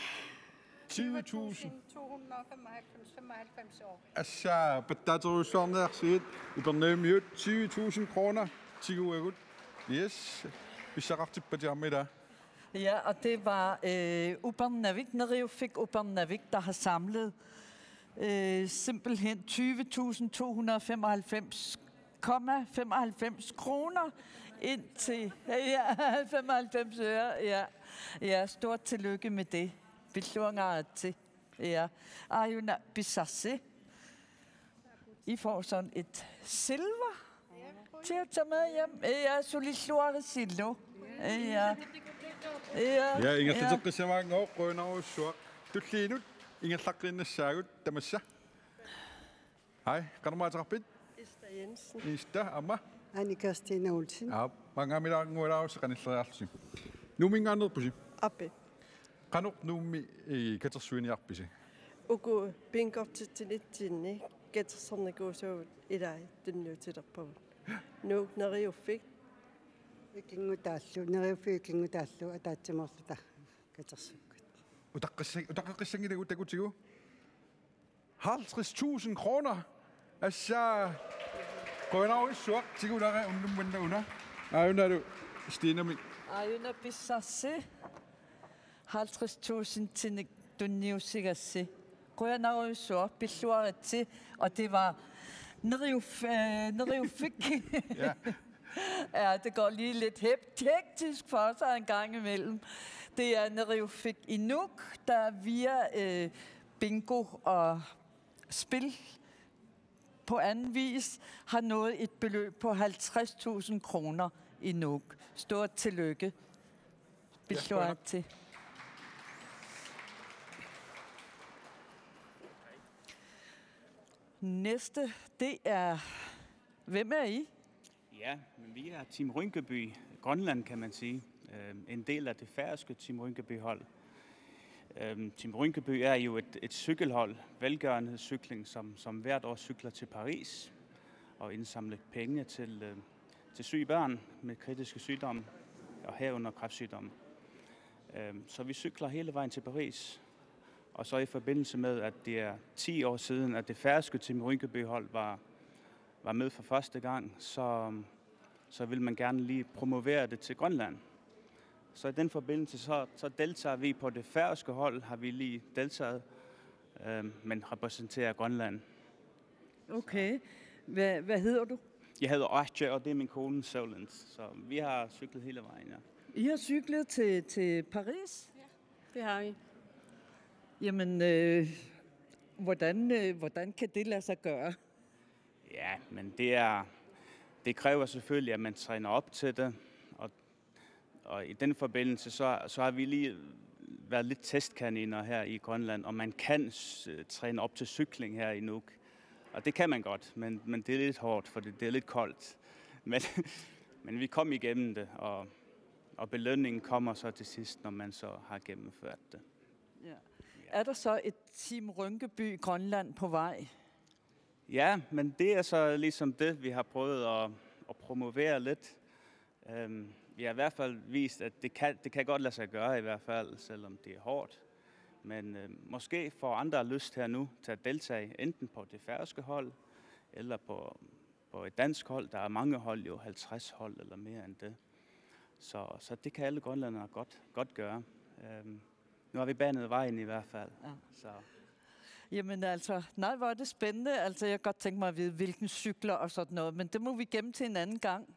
20.000 295 år. Assaa pattaateruissuarniarsigit upernavimiut 20.000 kroner tiguagut. Yes. Bissaqartippatiarmila. Ja, og det var Upernavik, Neriuffik Upernavik, der har samlet simpelthen 20.295,95 kroner ind til 95 øre. Ja, stort tillykke med det. Beslunget til. Ja. Ajuna Bisassi. I får sådan et silver til at tage med hjem. Ja, solisluare sillo. Ja. Ja, ingertiteqqisamaangoq qoinaruissuaq tulliinut ingerlaqqinnassaagut tamassa. Hej, qanermaataqarpit? Ista Jensen. Ista, amma? Annika Stine Olsen. Ja, mangaamilaarngualaarus qanilleriarlusi. Numingaannerpusi. Appe. Qanuq nuummi katersuiniarpisi. Uku pinkortittilitsinni katersornikuusuut ilaa tunniutilerpavut. Nuuk neriuffik Kingutaallu neriuffi kingutaallu ataatsimorluta katersukkut. Utaqqissangilagut takutigu? 50.000 kroner. Altså, går jeg over i sort, til at der er under. Ej, under du, Stine min. Ej, under bisase. 50.000 til du sikkert se. Går jeg over i sort, besluaret til, og det var Neriufik. Ja. Ja, det går lige lidt hektisk for sig en gang imellem. Det er Neriufik i Nuuk, der via bingo og spil på anden vis har nået et beløb på 50.000 kroner i Nuuk. Stort tillykke. Besluaret til. Næste, det er... Hvem er I? Ja, men vi er Team Rynkeby, Grønland kan man sige. En del af det færøske Team Rynkeby-hold. Team Rynkeby er jo et cykelhold, velgørenhedscykling, som hvert år cykler til Paris og indsamler penge til syge børn med kritiske sygdomme og herunder kræftsygdomme. Så vi cykler hele vejen til Paris. Og så i forbindelse med, at det er 10 år siden, at det færøske Team Rynkeby-hold var med for første gang, så vil man gerne lige promovere det til Grønland. Så i den forbindelse, så deltager vi på det færøske hold, har vi lige deltaget, men repræsenterer Grønland. Okay. Hvad hedder du? Jeg hedder Arche, og det er min kone, Solent. Så vi har cyklet hele vejen, ja. I har cyklet til Paris? Ja, det har vi. Jamen, hvordan kan det lade sig gøre? Ja, men det kræver selvfølgelig, at man træner op til det. Og i den forbindelse, så har vi lige været lidt testkaniner her i Grønland, og man kan træne op til cykling her i Nuuk. Og det kan man godt, men det er lidt hårdt, for det er lidt koldt. Men vi kom igennem det, og belønningen kommer så til sidst, når man så har gennemført det. Ja. Er der så et Team Rynkeby Grønland på vej? Ja, men det er så ligesom det, vi har prøvet at promovere lidt. Vi har i hvert fald vist, at det kan godt lade sig gøre i hvert fald, selvom det er hårdt. Men måske får andre lyst her nu til at deltage enten på det færøske hold, eller på et dansk hold. Der er mange hold, jo 50 hold eller mere end det. Så det kan alle grønlændere godt gøre. Nu har vi banet vejen i hvert fald. Ja. Så. Jamen altså, nej, hvor er det spændende. Altså, jeg kan godt tænke mig at vide, hvilken cykler og sådan noget, men det må vi gemme til en anden gang.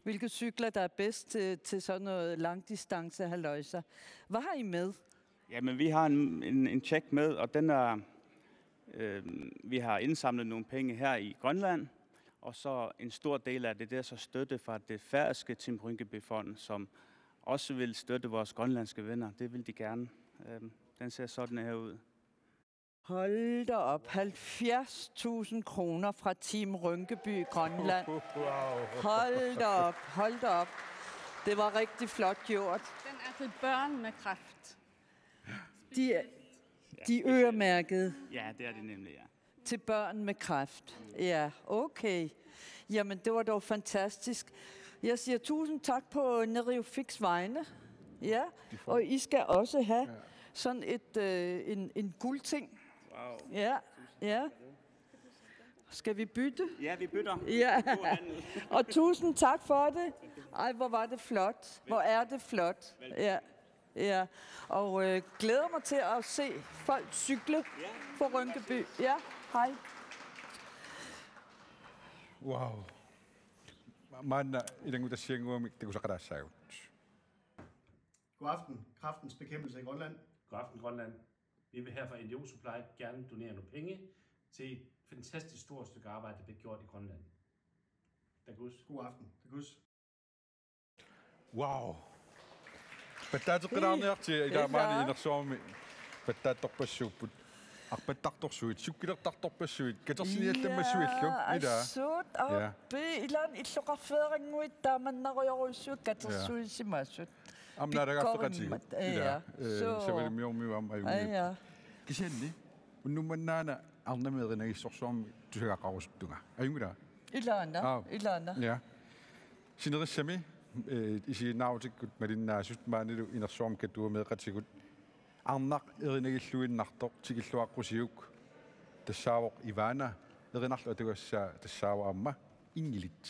Hvilke cykler, der er bedst til sådan noget langdistance halløjser. Hvad har I med? Jamen, vi har en check med, og den er... vi har indsamlet nogle penge her i Grønland, og så en stor del af det er så støtte fra det færøske Team Rynkeby-fond, som også vil støtte vores grønlandske venner. Det vil de gerne. Den ser sådan her ud. Hold da op. 70.000 kroner fra Team Rynkeby Grønland. Wow. Hold da op. Det var rigtig flot gjort. Den er til børn med kræft. De øremærket. Ja, det er det nemlig, ja. Til børn med kræft. Ja, okay. Jamen, det var dog fantastisk. Jeg siger tusind tak på Neriufiks vegne. Ja, og I skal også have sådan en guldting. Wow. Ja. Skal vi bytte? Ja, vi bytter. Ja. Og tusind tak for det. Ej, hvor var det flot. Hvor er det flot. Ja. Og glæder mig til at se folk cykle på Rynkeby. Ja, hej. Wow. Man ilang utasiyang det kunne så godt sige. God aften. Kræftens bekæmpelse i Grønland. God aften, Grønland. Vi vil her fra NGO Supply gerne donere nogle penge til et fantastisk stort stykke arbejde, der bliver gjort i Grønland. Dagus. God aften. Dagus. Wow. Betat qiraarniarti ilaamaani inersuarmi bettaattorpassuupput arpattartorsuit sukkilertartorpassuit katersiniallammassuillu ila Assut appi ilan illuqarfeeringuit taamannariorussuut katersuissimassut. Amnaaragaffeqatigut ila savalimiormiuam ajungi. Kisanni unnumannaana arnamerinagissорsuarmi tusagaqqarusuttunga ajungila. Ilana. Ja. Sinerissami isiinnaarutikkut malinnaasut maanilu inersuarm katuumeeqatigut arnaq erinagilluinnartoq tikilluaqqusiyuk тассаавоқ иваана еринарлу атугассаа тассааваамма ингилит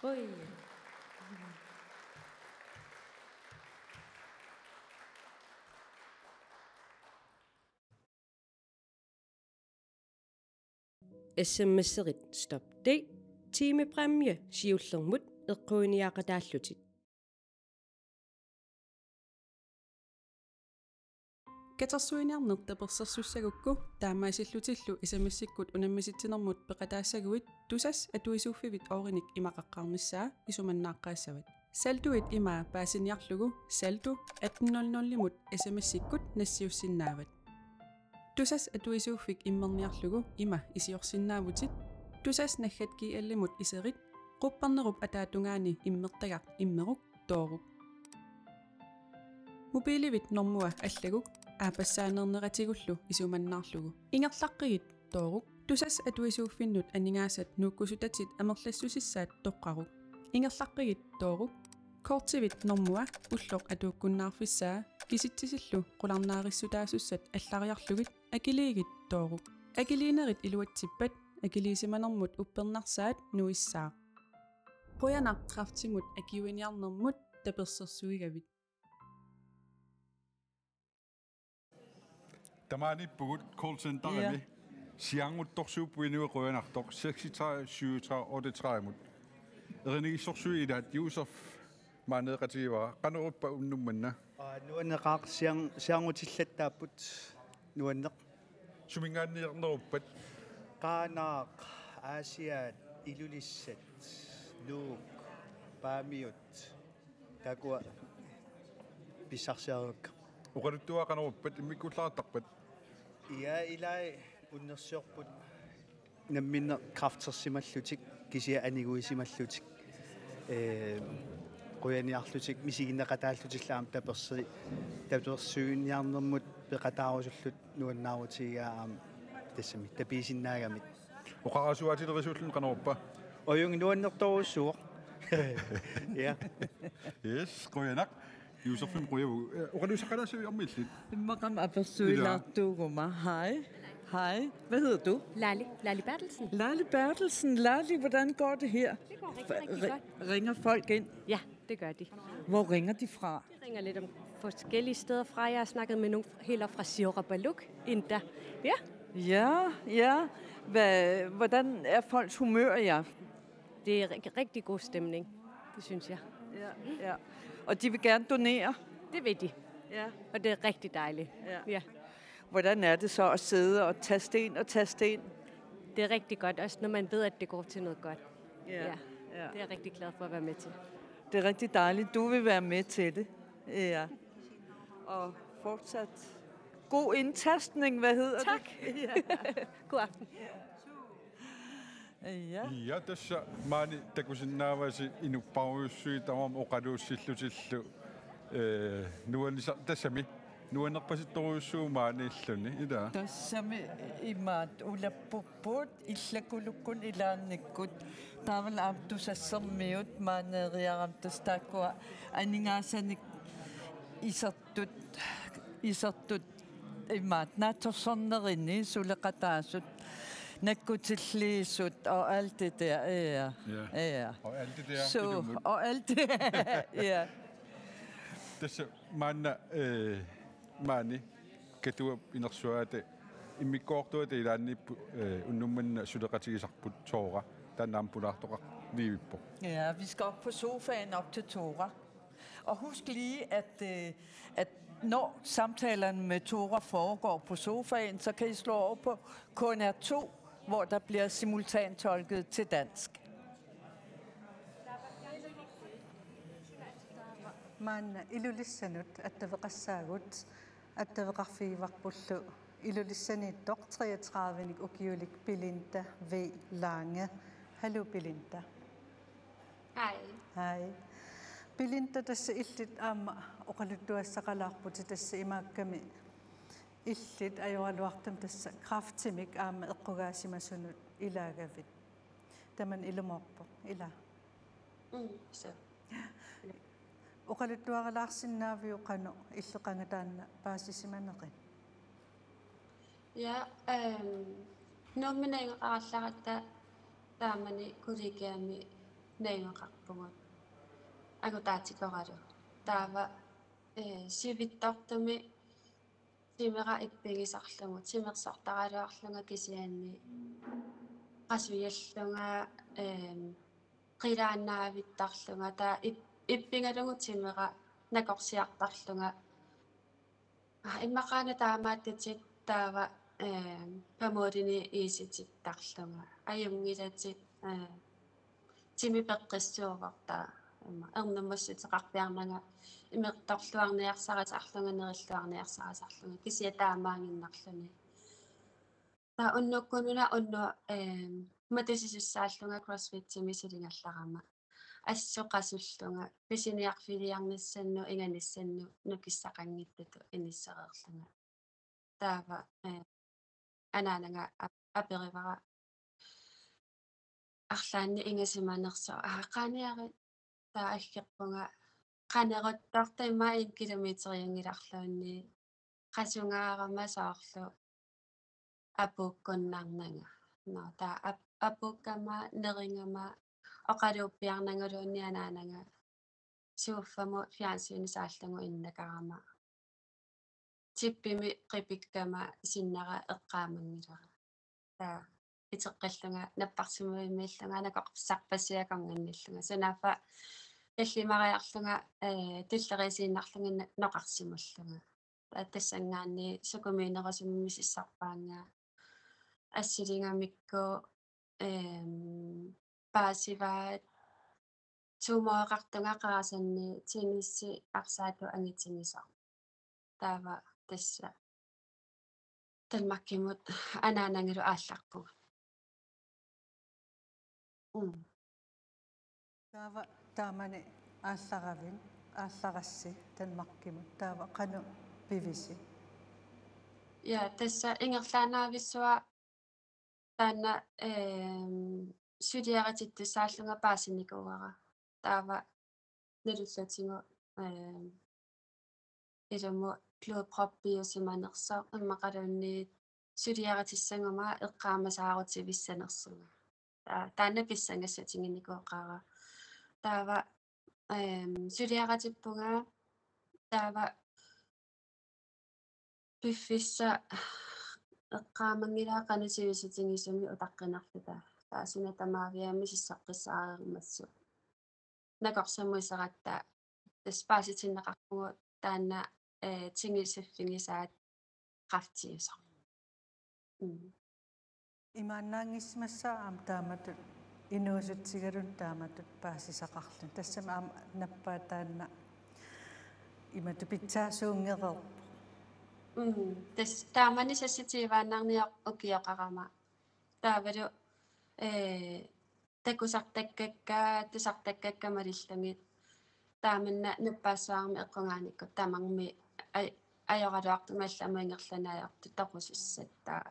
Oi. SMS-erit stop D timepræmie siullermut eqquiniaqataallutit Katersuiniarneq taperssersussagukku taammaasillutiillu isamissikkut unammisittinermut peqataassaguvit tusas atuisuuffivit oorinik imaqaqqarnissaa isumannaaqқааssavit salduit imaa paasiniarlugu saldu 1800-limut SMS-ikkut nassiussinaavat tusas atuisuuffik immerniarlugu ima isiorsinnaavutit tusas naggatkiallimut iserit qupparnerup ataatungaani immertagaq immeruk tooruk mobilivit normua allaguk aapassaanerneratigullu isumannaarlugu ingerlaqqigit tooruk tusas atuisuuffinnut aningaasat nuukkusutatit amerlassusissaat toqqaruk ingerlaqqigit tooruk kortivit normua ulloq atuukkunnaarfissaa kisittisillu qularnaarissutaasussat allariarlugit akiliigit tooruk akiliinerit iluatsippat akiliisimanermut uppernarsaat nuissaa quyanartraftimut akiuiniarnermut tapersersuigavit Tamani pugut call center med siangut torsuupuinu qoyanartoq 63 37 38 erni sorsui dat Yusuf maneqatiwa qaneruppa unnummanna nuanneqaaq siangutillattaaput nuanneq Sumingaanniarneruppat qaanaaq aasiaat ilulissat luuk paamiut takua pissarsiarukka uqaluttuaqaneruppat immikullaartarpat ia ilai unnersiorput namminne kraftersimallutik kisia aniguisimallutik qoyaniarlutik misiginneqataallutillaan tapersuuniarnermut peqataarusullut nuannaarutigaam тассами таписиннаагамит oqarasuatilerisuullun qaneruppa oyung nuannertorussuuq ja yes qoyanaq Josefin qoyavu oqalusaqalasu armillit Imaqam apersuilaartuuguma. Hej. Hvad hedder du? Lali Bertelsen. Lali Bertelsen. Lali, hvordan går det her? Det går rigtig godt. Ringer folk ind? Ja, det gør de. Hvor ringer de fra? De ringer lidt om forskellige steder fra. Jeg har snakket med nogle helt fra Siorapaluk endda. Ja. Ja. Hvordan er folks humør i aften? Det er rigtig god stemning. Det synes jeg. Ja. Og de vil gerne donere? Det vil de. Ja. Og det er rigtig dejligt. Ja. Hvordan er det så at sidde og tage sten? Det er rigtig godt, også når man ved, at det går til noget godt. Ja. Det er jeg rigtig glad for at være med til. Det er rigtig dejligt, du vil være med til det. Ja. Og fortsat god indtastning, hvad hedder det? Tak. God aften. Ja, tässä maani takusinnaavasi inupparuussui tamam oqaluussillutillu nuanisa tassami nuanerpasittoruussuumaani illuni ila tassami imaat ulappuppuut illakulukkun ilaannikkut taaval aaptusassermiut maaneeriaramtas taakkua aningaasanik isertut imaat naatorsornerini suleqataasut nakkutilliisut og alt det der. Ja. Og alt det der. Så, og alt det. Ja. Tässä maani katua inersuaate immikkoortuat ilaanni unnummanna suleqatigisarput toora tannaampunaartoqa viivippo. Ja, vi skal op på sofaen op til Tora. Og husk lige, at når samtalerne med Tora foregår på sofaen, så kan I slå over på KNR2, hvor der bliver simultantolket til dansk. Man ilulissanut attavaqassaagut attavaqarfiivarpullu ilulissanittoq 33nik ukiulik Belinda V. Lange. Hallo Belinda. Hej. Belinda tässä illit aama oqaluttuassaqalaarput tässä imaakkami illit ajoraluartam tässä kraftimik aama eqqugaasimasunut ilaagavit taman ilumorpo ila Så. oqaluttuaralaarsinnaaviu qanu illeqangataanna paasisimaneqin Ja, nomminengeqarallaratta taamani kulikiami naingeqarpungut agutaatikoralu taava sivittortumi timera ippigisarlungut simersortaraluarlunga kisianni qasuyallunga qilaannaavittarlunga taa ippingalungut timera nakorsiartarlunga immaqaana taamaattatit taava pamodini iisitittarlunga ajungilatit timipeqqissuuvartaa ernermussutiqarpiarnanga imertorluarniarsaratarlunga kisia taamaanginnarluni ta unnukkununa unnu matisissaallunga CrossFit timisilingallarama ассоқасуллунга писиниарфилиарнissannu инганissannu нукиссақангиттату инissереерлунга таава анаанага аперивара арлаанни ингасиманерсо аақааниари таа алкерпунга qanеруттартайма 1 километриангиларлуунни qasungаарама саарлу апуккуннарнага но таа апуккама нерингама oqaluuppiarnangaluunni anaananga suuffamu fiansiunisaallugu innakarama tippimi qipikkama sinnara eqqaamangilera taa iteqqallunga napparsimuimmiillunga anakoqsarpassiakorngannillunga sunaafa таллимариарлунга туллерисииннарлунга ноқарсимуллунга тассангаанни сукумиинерасуммисиссарпаангаа ассилингамикку паасиваат тумоэқартунгақарасанни тинисси арсаату ангитсинисаа таава тасса талмаккимут анаанангилу аалларпуг таава таамани аалларавин аалларасси танмаркимут таава қану пивиси я тасса ингерлаанаависсуа таана сулиаратиттусааллунга паасинникууара таава налуллатингу илуму клубпроппиусиманерсаа иммақалуунниит сулиаратиссангума эққаамасаарути виссанерсуга таана писсангассатингинникуоққаара таава сулиаратиппунга таава пиффисса эққаамангилаа канусивиситингисуми утаққинарлута таасуна тамаавиами сиссаққиссаарермассу накорсамуисератта таспааситиннеқарпугу таана тингисаффингисаат қафтиусо имааннаангиссимассаа аам тааматут инуусутсигалун тааматут паасисақарлун тассама аам наппаа таанна имату питсаасуунгерер тас таамани сасситивааннарниоқ укиоқарама таавалу такусартаккаккамалилламит тааманна нуппаассаарми эққунгааникку тамарми ajoratuartumallamangерланааёрту тоқусиссаттаа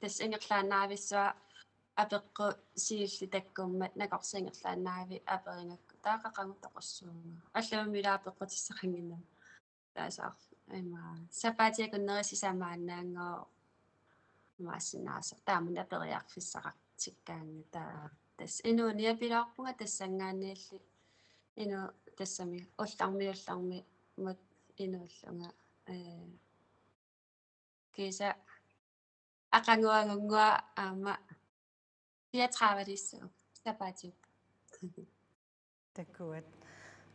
тас ингерлаанаависсуа апеққу сиилли таккуммат накорсингерлаанаави аперингакку таақақангу тоқуссуунга алламилаапеққутиссақангинна таасаар ама сапаатиакуннерисисамаанаангоо маасинаасо таамун апериарфиссақартиккаанга таа тас инуниапилаарпунга тассангааниалли ину тассами уллармиулларми мут инуллунга киса ақангуагунгуа аама пиатравалиссуу сапаатиуп такуат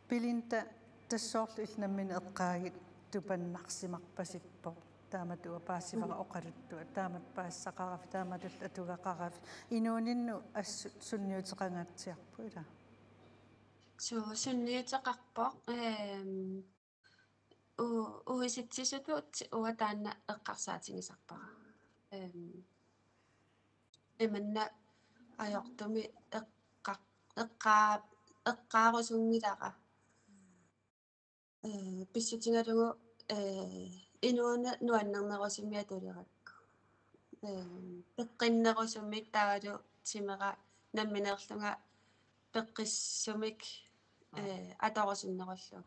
пилинта тассоорлу илнаммин эққаагит тупаннарсимарпасиппо тааматуа паассивара оқалуттуа таамат паассақараф тааматул атугақараф инуунинну ассу сунниутеқангаатсиарпу ила сунниутеқарпо уиситсисутут уа таанна эққарсаатингисарпара иманна ajortumi эққаарусунгилара писсутингалугу инуuna нуаннернерусимиа тулеракку пеққиннерусумик таалу тимера намминерлунга пеққиссумик аторусиннеруллу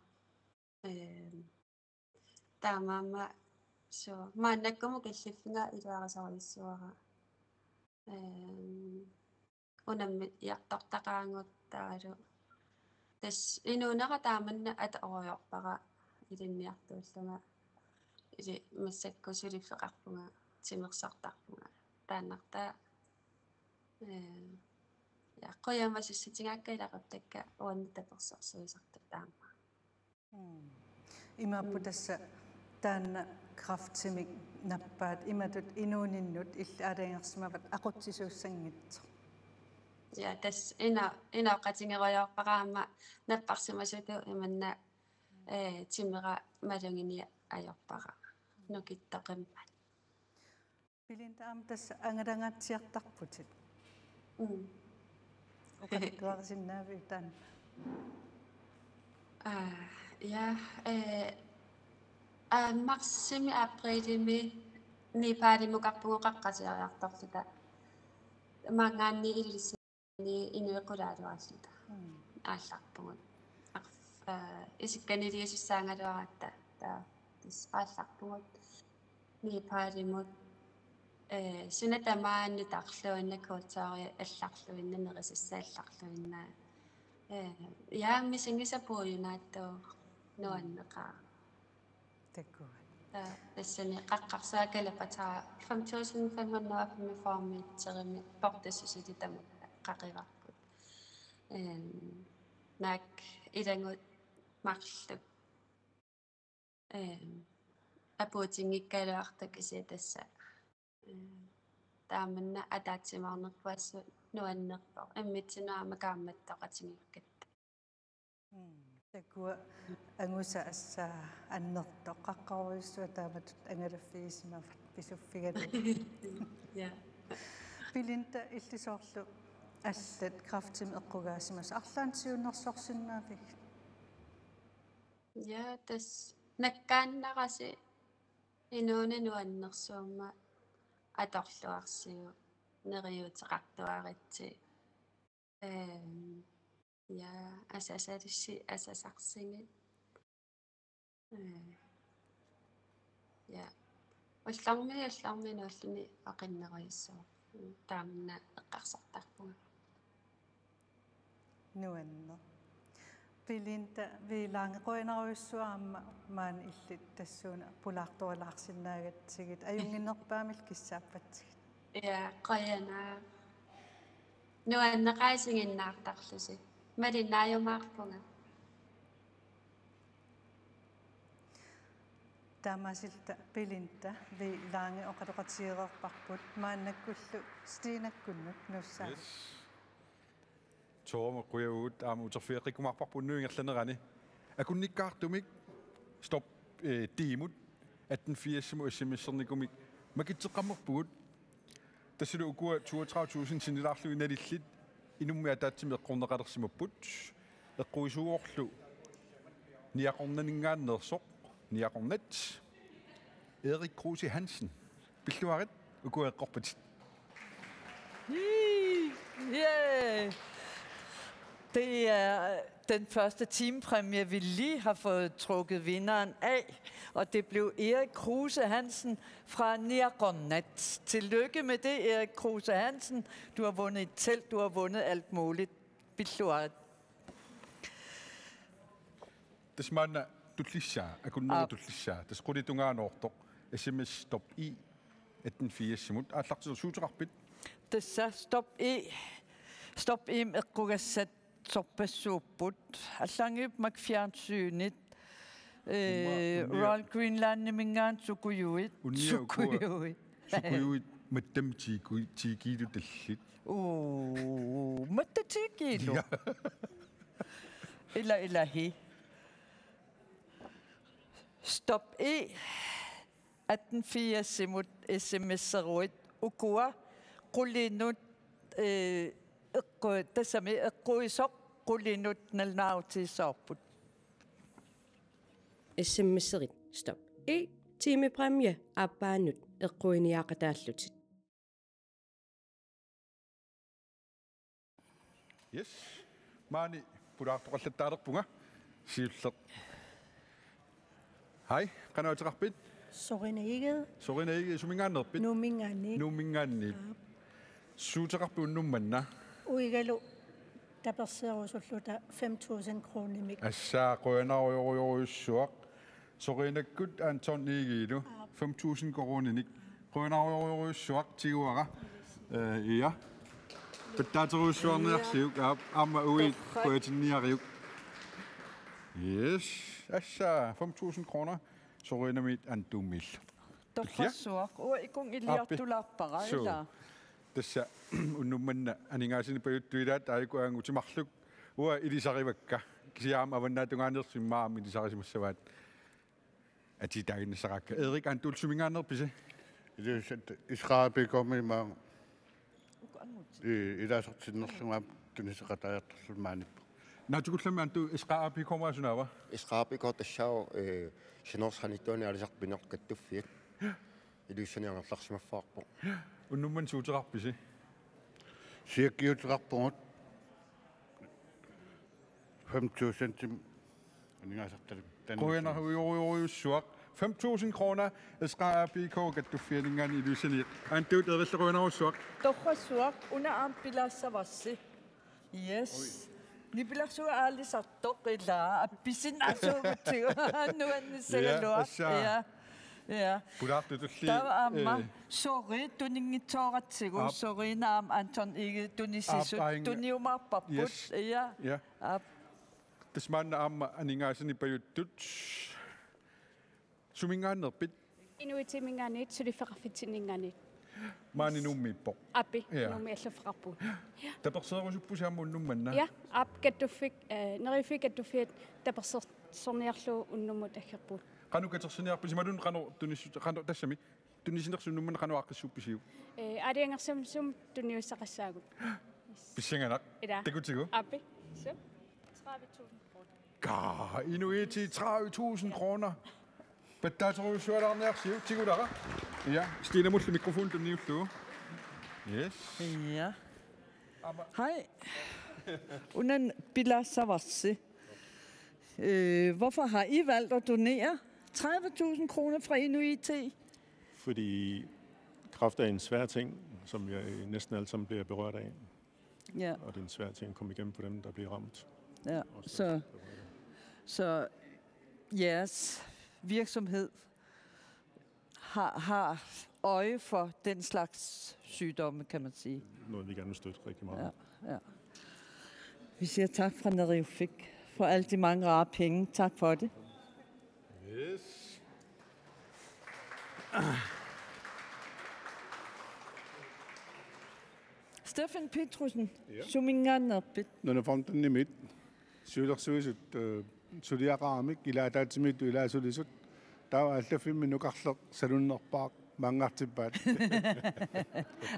таамаама со мааннаккуму киллиффинга илуарасаруиссуара унамми иартортақаангут таалу тас инуунера тааманна атаориорпара илинниартууллунга или массакку сулиффеқарпунга тимерсартарпунга тааннартаа я қоямасисситингакка илақаттакка уаннатаперсерсуисарта таама имааппу тасса таанна крафтсимик наппаат иматут инууниннут илла алаангерсимават ақутсисууссангитсо я тас ина қатингериорпараама наппарсимасуту иманна тимера малунгини ajorpara nukittoqimpat пилинтаам тасса ангалангаатсиартарпутит оқалуарсиннаави таан ja maksimi aprili nipaalimuqarpugoqaqqasiariartorluta mangaanni illisini inuequlaaluarluta аалларпугут исикканилиусаангалуарата таа аалларпугут нипаалимут сунатамаанни тарлуиннакуутсаари алларлуиннанерисассаалларлуиннаа яамми сингисапууюнааттуу нуаннеқаа такку тассани қаққарсаакалапатаа 5500 формитсерими портассусити қақиварпут нак илангут марлу апуутингиккалуартак исиатасса тааманна атаатсимаарнерпуассу нуаннерпо иммитсинуамакаамматтоқатингиккат такуа ангуса асса аннерто қаққаруиссуа таамат ангалаффигисимафат писуффигалу я пилинта иллисоорлу аллат крафтим эққугаасимас арлаансиуннерсорсиннаавик я тас наккааннараси инууна нуаннерсуумма аторлуарсиу нериутеқартуаритси я асасалисси асасарсингит я улларми нуллуни ақиннерииссоо таамна эққарсартарпуга нуаннер пилинта вилаангеқуинаруйуссуаама маан иллит тассууна пулаарторилаарсинаагатсигит аюнгиннерпаамил киссааппатсигит я қаяна нуаннеқаасингиннаартарлуси малиннааюмаарпунга таамасилта пилинта вилаанге оқалоқатиерерпарпут мааннаккуллу стиинаккуннут нуссаа Torme kuiut uterfeeqikkumarparpunnuingerlanerani akunnikkaartumik stop tiimut 1880 sms-ernikumik makitseqammerpugut tassulu ukua 32000 sinilaarlu inalillit inummi ataatsimi eqqorneqalersimapput eqquisuuorlu niaqornaningaannersoq niaqornat Erik Kruse Hansen pilluarit ukua eqqorpatit Yeah! Det er den første timepræmie, vi lige har fået trukket vinderen af, og det blev Erik Kruse Hansen fra Niaqornat. Tillykke med det, Erik Kruse Hansen. Du har vundet et telt, du har vundet alt muligt. Billuaret. Tasmanna tutlissa, akunnu tutlissa. Tasquli tungaanoortoq SMS stop i 1880 aallartiser suuteqarpit. Tassa stop i eqqugassat sorpassuupput аллаангиуп макфиарнсуунит Royal Greenland мингаан сукуюит маттам тикилу таллит маттатикилу илахи stop e 1880 SMS-eruit ukua qullinnut тассами эққуисоқ қулинут налнаутиссаарпут смсерит стоп тимипремия аппаанут эққуиниақатааллутит yes маани пулаартоқаллаттаалерпунга сиуллеқ хай канаутеқарпит соринеигед сумингааннерпит нумингаанни суутеқарпууннумманна уигалу таперсеерусуллута 5000 kronemik ассаа қуянаруйоруйуссуақ соринаккут Anton Igilу 5000 kronenik қуянаруйоруйуссуақ тигуара ия паттаатеруйуссуарниарсиук аама уи қуятинниариук yes ассаа 5000 kroner соринамит антуммил тоққассуақ уикун илиартулаарпара ила Tässä unnummanna aningaasini pajuttuilaat aikuang utimarluk ua ilisarivakka kisiaam avannaatungaannersimmaam ilisarisimassavaat atitaaginnassaqakka Erik antul sumingaannerpise исраапикомима илаасартиннерлунгаап тунисеқатаяртерлумааниппа наатукуллами анту исраапикомаасунаава исраапико тассао шинерсханиттуани алисарпинеқкаттуффиат илуссаниангерларсимаффаарпо unnumman suuteqarpisi siakkiuteqarpungut 5000 tim aningaasartaluk quyanaruyuruйуссуaq 5000 kroner esqaapiko kattuffianingaani ilusani antuut erilleruyunaruussuaq toqqassuaq unaam pilaassavarsi yes nipilarsuga aalisartoq ilaa appisinnaasuugutigu nuannissagalua ja pulaartutulli taama sori tuningitsoratsigu sorinaam Anton Igil tunisisu tuniumarparput ja tasmanna aamma aningaasani pajuttut sumingaannerpit inuitimingaanit sulifeqarfitiningaanit Maani nummiippo. Appi, nummi allafrarpu. Taperseerusuppusiammu nummanna. Ja, kattufik, nerifik kattufiat tapersersorniarlu unnummut aggerput. Qanu katersiniarpisimalun qanu tassami tunisinersunnumman qanu aqqissuppisiu. Adiangersam tunniussaqassaagut. Pissinganak. Takutigu. Appi. Så 30.000 kroner. Inuiti 30.000 kroner. Pattatorussualarniarsiu tigulara. Ja, Stine mulle mikrofon tunniullu. Yes. Ja. Hej. Unan Bilasavassi. Hvorfor har I valgt at donere 30.000 kroner fra Inuit? Fordi kræft er en svær ting, som jeg næsten alle sammen bliver berørt af. Ja. Og det er en svær ting at komme igennem for dem, der bliver ramt. Ja, så jeres virksomhed har øje for den slags sygdomme, kan man sige. Noget, vi gerne vil støtte rigtig meget. Ja. Vi siger tak fra Neriufik for alle de mange rare penge. Tak for det. Yes. Stefan Petrusen, sumingannerpit. Når fonten nimit, sydersuisut, sudiaqaramik ila taatsimit ila sulisut. Der var altafim minuqarleq salunnerpaaq mangartippaat.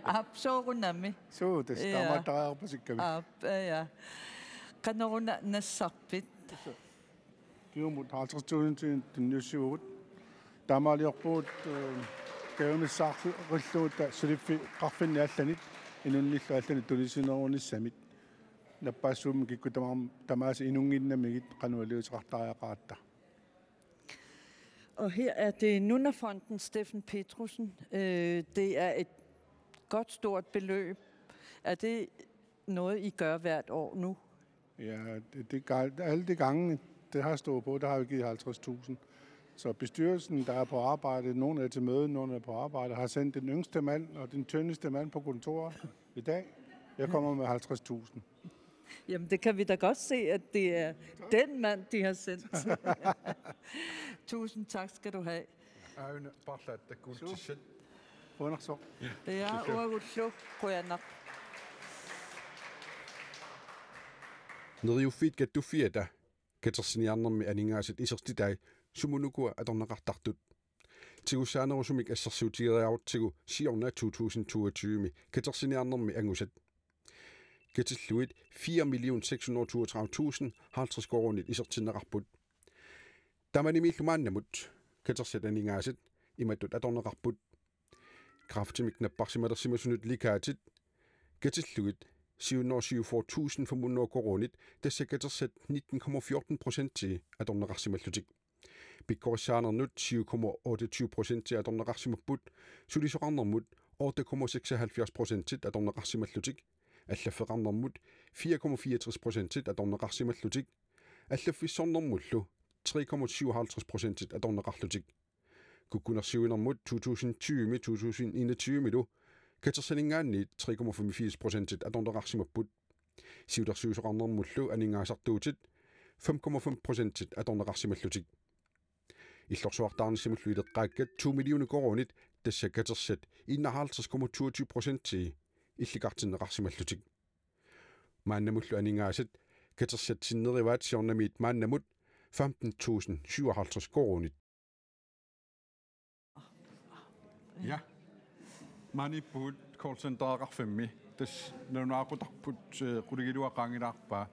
Absorunami. Suutas tamattaqarpasikkamik. Ja. Qaneruna nassarpit. Kiumut 50.000 tunniussiugut. Tamaliorpuut kaunissаарrilluutta suliffi qarfinni allanit inunnill allanit tunisinerunnissamit. Nappaassuum kikku tamaasi inunginnamigit qanualiuteqartariaqaatta. Og her er det Nunnafonden Steffen Petrusen. Det er et godt stort beløb. Er det noget, I gør hvert år nu? Ja, alle de gange, det har stået på, der har vi givet 50.000. Så bestyrelsen, der er på arbejde, nogle er til møde, nogle er på arbejde, har sendt den yngste mand og den tyndeste mand på kontoret i dag. Jeg kommer med 50.000. Jamen, det kan vi da godt se, at det er den mand, de har sendt. Tusind tak skal du have. Aune parlatta kultisset. Underså. Ja, uagutlu, kuyanak. Neriuffit kattufiata katersiniarnermi aningaasit isertitai sumunukua atornaqartartut tigussaanerusumik assarsuutieriarutigu siorna 2022 katersiniarnermi angusat katilluit 4.632.050 korunit isertinneqarput tamanimillumaannamut katersat aningaasit imattut atorneqarput kraftimik napparsimalersimasunut likaatit katilluit 747.500 korunit tässä katersat 19,14% til atorneqarsimallutik pikkorissaanernut 7,28% til atorneqarsimapput sulisoqarnermut 8,76% til atorneqarsimallutik allafeqarnermut 4,64% til atorneqarsimallutik allafissornermullu 3,57% til atorneqarlutik kukkunersiuinermut 2020 milu katersaningaanni 3,85% til atorneqarsimapput siudersuusoqarnermullu aningaasartuutit 5,5% til atorneqarsimallutik illorsuartaarnissimullu ileqqaakkat 2 millioner korunit tässä katersat 51,22% til illiqartinneqarsimallutik maannamullu aningaasat katersat sinnerivaat siornamiit maannamut 15.057 korunit. Ja. Mani puhut callcenteraqarfimmi tas nanunaaqutaqput quligiluaqaangilaarpaa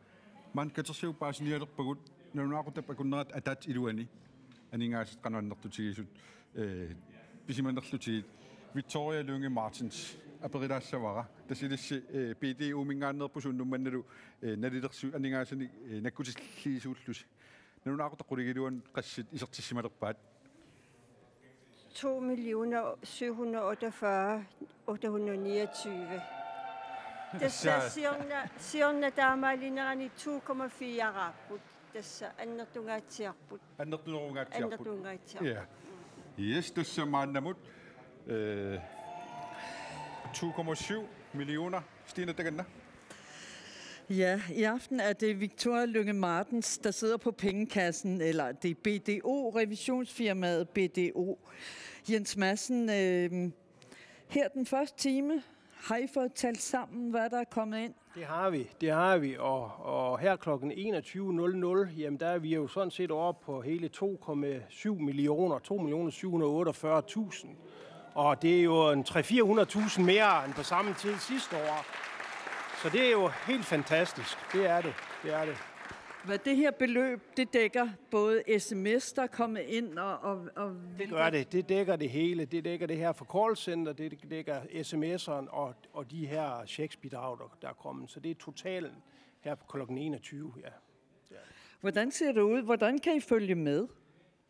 man katersiuppaasinialerpagut nanunaaqutappakunnerat atat iluani aningaasit qanuannertutigisut pisimanerlutigit Victoria Lunge Martins aperilassavara tasilissi BDU mingaannerpusunnumannalu nalilersu aningaasani nakkutilliisuullus nanunaaqutaqquligiluan qassit isertissimalerpaat 2.748.829. Tässä sionna taamalinerani 2,4 raaput. Tässä annertungaatsiarput. Annertungaatsiarput. Ja. Yes, tässä maannamut 2,7 millioner. Stine Degana. Ja, i aften er det Victoria Lunge Martens, der sidder på pengekassen, eller det er BDO, revisionsfirmaet BDO. Jens Madsen, Her den første time har I fået talt sammen, hvad der er kommet ind? Det har vi, og her kl. 21.00, jamen der er vi jo sådan set oppe på hele 2,7 millioner, 2.748.000. Og det er jo en 300-400.000 mere end på samme tid sidste år. Så det er jo helt fantastisk. Det er det. Hvad det her beløb, det dækker både sms, der er kommet ind og det gør det. Det dækker det hele. Det dækker det her for callcenter, det dækker sms'eren og de her checksbidrag, der er kommet. Så det er totalen her på kl. 21, ja. Hvordan ser det ud? Hvordan kan I følge med?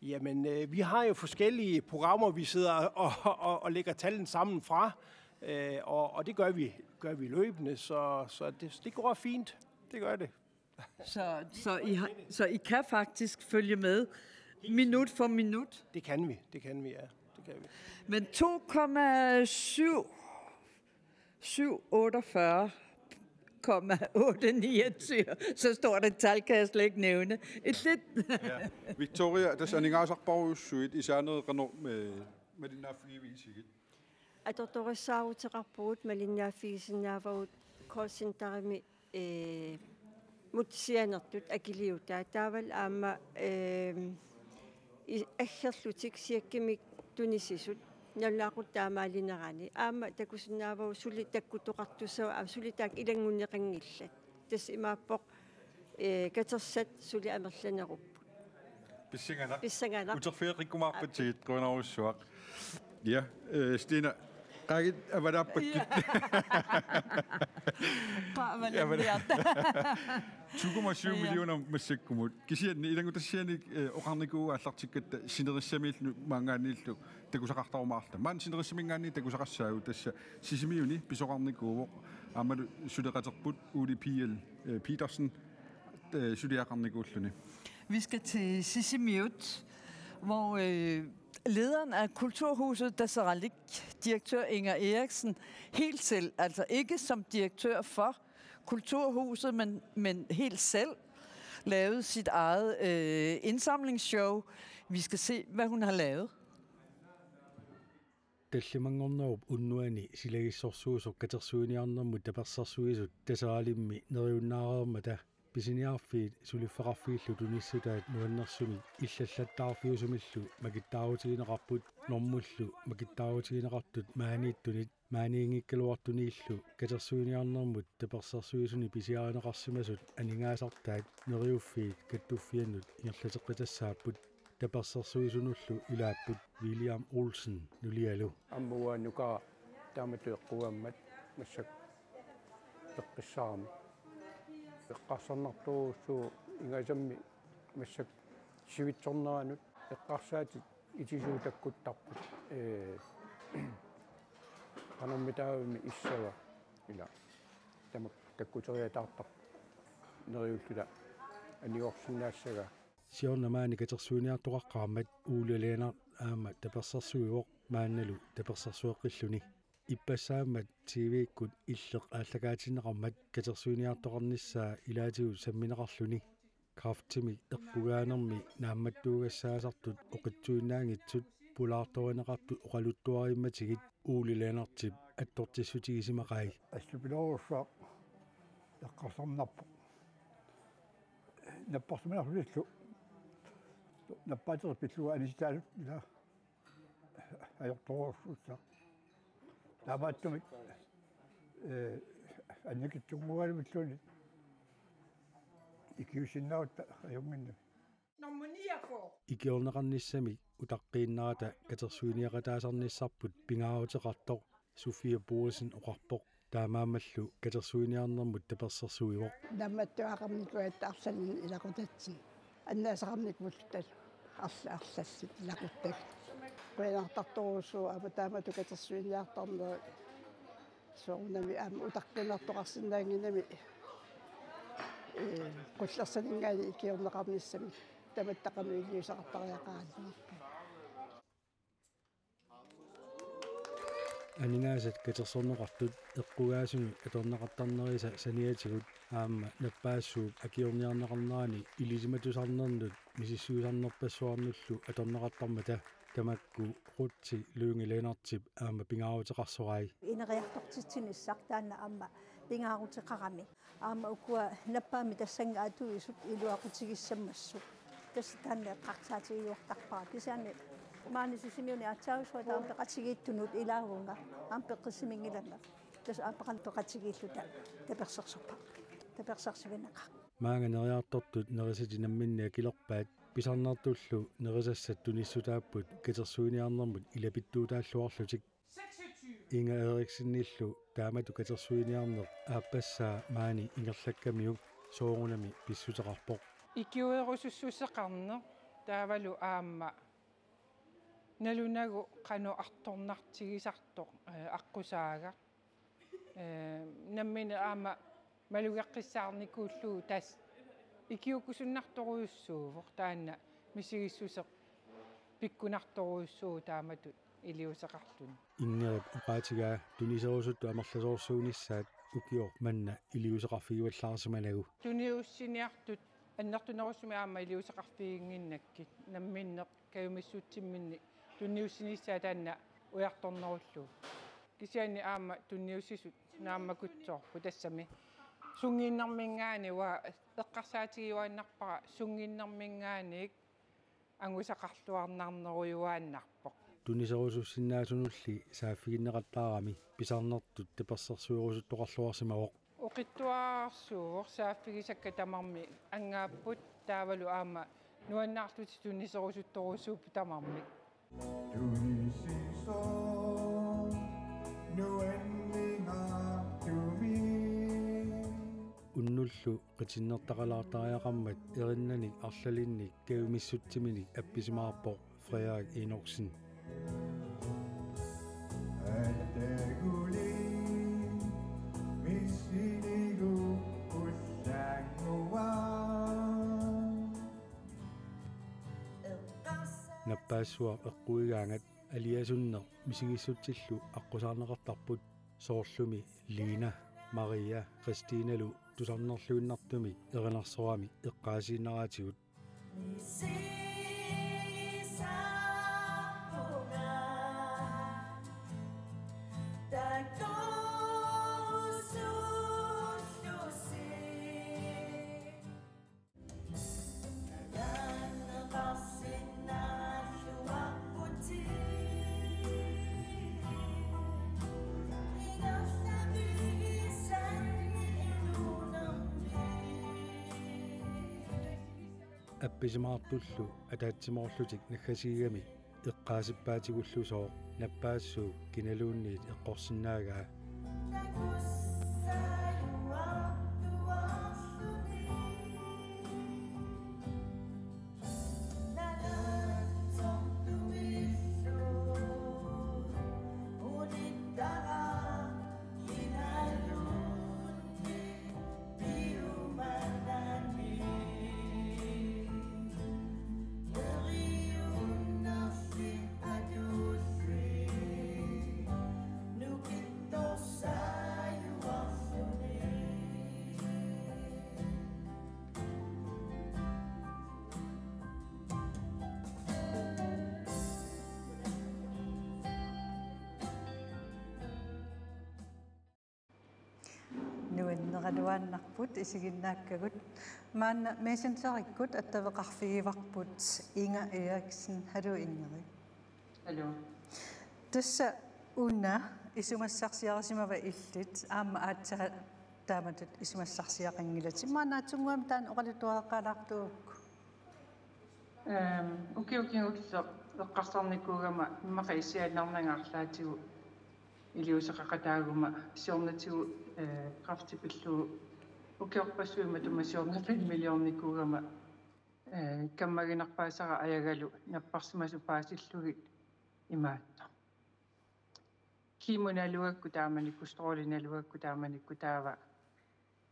Jamen, vi har jo forskellige programmer, vi sidder og lægger tallene sammen fra, og det gør vi løbende, så det går fint. Det gør det. Så I kan faktisk følge med minut for minut? Det kan vi, ja. Men 2,748,829, så står der et tal, kan jeg slet ikke nævne. Victoria, tässä on ingaasarparuussuit isaaneeqarnu med din affiiviisigit. Atortorissaavutiqarpugut malinniaffigisinnaavagut callcenterimi mutsianertut akiliutaa taaval aama aggerlutik siakkimik tunisisut nallaaqut taamaalineraani aama takusinnaavagu suli takkutoqartussava suli taak ilangunneqangillat tas imaappoq katersat suli amerlanerupput Pissanganak. Uterfiiqikkumaarpatigit quinaruussuaq. Ja, Stina. Qagit avalappakit. 2,7 millioner massikkumut. Kisianni ilangutassianik oqarnikuu allartikkatta sinerissamiillu maangaanniillu takusaqartarumaarta. Maan sinerissamingaanni takusaqassaagu tassa sisimiuni pisoqarnikuuvoq aamalu suleqaterput Uli Petersen suliaqarnikuulluni. Vi skal til Sisimiut, hvor lederen af Kulturhuset Dasaralik, direktør Inger Eriksen, helt selv, altså ikke som direktør for Kulturhuset, men helt selv, lavede sit eget indsamlingsshow. Vi skal se, hvad hun har lavet. Tallimangornerup unnuani silagissorsuusuk katersuuniarnermut tapersarsuisut tasaalimmi neriunnaareermata pisiniarfiit suliffaqarfiillu tunissutaat nuannersumi illallattaarfiusumillu makittaarutigineqarput normullu makittaarutigineqartut maaniittunit maaniingikkaluartuniillu katersuuniarnermut tapersarsuisuni pisiarineqarsimasut aningaasartaat neriuffiit kattuffiannut ingerlateqqitassaapput tapersarsuisunullu ilaapput William Olsen nulialu ammua nuka taamatueqquammat massak eqqissaarmi eqqarsarnartuussu ingasammi massak sivitsorneranut eqqarsaati itisuu takkuttarput qanermitaavimi issava ila tamak takkuteriataartar neriullula aniorsinnaassaga siornamaani katersuuniartoqaqqaarmat uulaleena aama tapersarsuivoq maannalu tapersarsueqqilluni ippasaammat TV-kkut illeq ааллагаатинеқармат катерсуиниартоқарнissaa илаатигу самминеқарлүни крафтими эққугаанерми наамматтуугассаасартут оқитсуиннаангитсут пулаарторинеқартут оқалуттуаримматигит уулилаанартип аттортиссутигисимақай ассупилоруссаа эққарсарнарпо наппарсуминарлулиллу наппаатерс пиллуа аниситаалут ила аёрторуссаа таамааттумик анникитсунгуалумиллуни икиусиннаутта аюнгинна икиорнеқарниссами утаққииннерата катерсуиниақатаасарниссарпут пингааутеқартоқ Sofia Boresen оқарпоқ таамаамаллу катерсуиниарнэрмут таперсэрсуивоқ намматтуақарникуат арланин илақутатсин аннаасақарникмултал арлассит илақуттак қуинартарторуссуу апатаамату катерсуиниартарнера соорнами аама утаққинартоқарсинаангинами қуллерсанингаани икиорнеқарниссами таматтақами илиусақартариақааллуарпа анигаасат катерсорнеқартут эққугаасуни аторнеқартарнериса саниатигут аама наппаассууп акиорниарнеқарнерани илисиматусарнернут мисиссуусарнерпассуарнуллу аторнеқартармата tamakku rutti luungilenertip aama pingaarutiqarsorai Ineriartortitsinissaq taanna aamma pingaarutiqarami aamma ukua nappaami tassangaa atuisut iluaqutigissammassuk tassa taanna eqqarsaatigiuartarpara kisaani maanisisimiuni atsausua taam peqatigiittunut ilaagunga aam peqqissimingilanga tassa aapaqan peqatigilluta tapersersorpa tapersarsivinaqaq maanganeriartortut nerisitinnamminnia kilerpaat pisarnertullu nerisassat tunissutaapput katersuiniarnermut ilapittuutaalluarlutik Inga Eriksenillu taamatu katersuiniarner aappassaa maani ingerlakkamiuk soorunami pissuteqarpoq Ikiuerusussuseqarner taavalu aamma nalunagu qanu artornartigisartoq aqqusaaga nammina aamma malugeqqissaarnikuullugu tas ikiukusunnartoruussuuvoq taanna misigissuseq pikkunartoruussuu taamatut iliuseqartun Innerip uqaatigaa tuniserusuttu amerlasoorsuunissaat ukior manna iliuseqarfiguallaarsimalagu tuniussiniartut аннартунеруссуми аама илиусеқарфигингиннаккит намминнеқ каюмиссуутсимминни тунниуссиниссаа таанна уярторнеруллу кисиани аама тунниуссисут нааммакутсоорпу тассами сунгииннэрмингаани уа эққарсаатигиуааннарпара сунгииннэрмингааник ангусақарлуарнарнеруйуааннарпоқ tuniserusussinaasunnulli saaffigиннеқаттаарами писарнертут таперсерсуурусуттоқарлуарсимавоқ Oqittuarsuur saaffigissakka tamarmi angaapпут taavalu aama nuannaarluti tunniserusuttorussuuppu tamarmik Tunisiso nuanningaartumi unnullu qitinnertaqalaartariaqarmat erinnanik arlalinnik kavimissutiminik appisimaarpoq Frederik Enoksen Nappaassuar eqquigaangat aliasunner misigissutsillu aqqusаарneqartarput soorlumi Lina Maria Christinalu tusarnerluinnartumi erinarsorami eqqaasiinaraatigut appisimaartullu ataatsimorlutik naggasiigami eqqaasippaatигуллусоо наппаассуу киналуунниит эққорсинаагаа nuanneqaluaannarput isiginnaakkagut maanna messengerikut attaveqarfigivarput Inga Eriksen halu ingeri Hallo tassa unna isumassarsiarisimava illit aamma aatsa taamatut isumassarsiaqangilati maanaatsunguam taan oqalituaqalaartuukku ukiukiнгулло эққарсарникуугама иммақаисиааннарнангаарлаатигу илиусеқақатаагума сиорнатигу крафтипиллуу укиорпассуима тумасиорнерфин миллионникуугама каммагинарпаасара аягалу наппарсимасу паасиллугит имаатто кимуналуакку тааманикку стролиналуакку тааманикку таава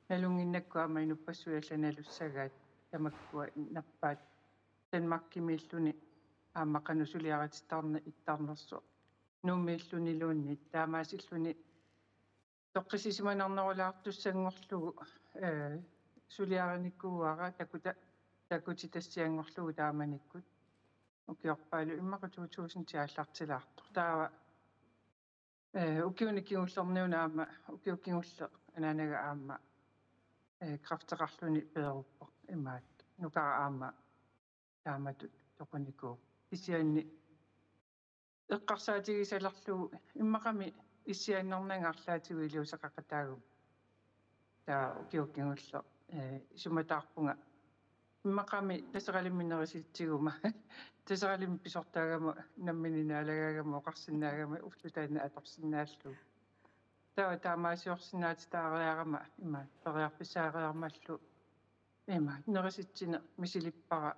налунгиннакку аама инуппассуялланалуссагаат тамаккуа наппаат танмаккимииллуни ааммақану сулиаратиттарна иттарнерсо нуммииллунилуунни таамаасиллуни тоққисисиманарнерулаартуссангорлугу сулиараниккууара такути тассиангорлугу тааманиккут ukiorpaalu immaqa 2000 tiallartilaartor taava ukiuni kiungullerniuna aama ukiukingulleq anaanaga aama krafteqarluni peeruppo immaat nukara aama taamatut toquniku isianni eqqarsaatigisalarlugu immaqami issiannernaangaarlaatigu iliusaqaqataagum taa ukiukingulleq isumataarpunga immaqami taseraliminnerisitsiguma taseralimi pisortaagama nammininaalaagaagama oqarsinnaagama ullutaanna atorsinnaallu taa taamaasiorsinnaati taariarama ima periarpisaarearmallu ima nerisitsine misilippara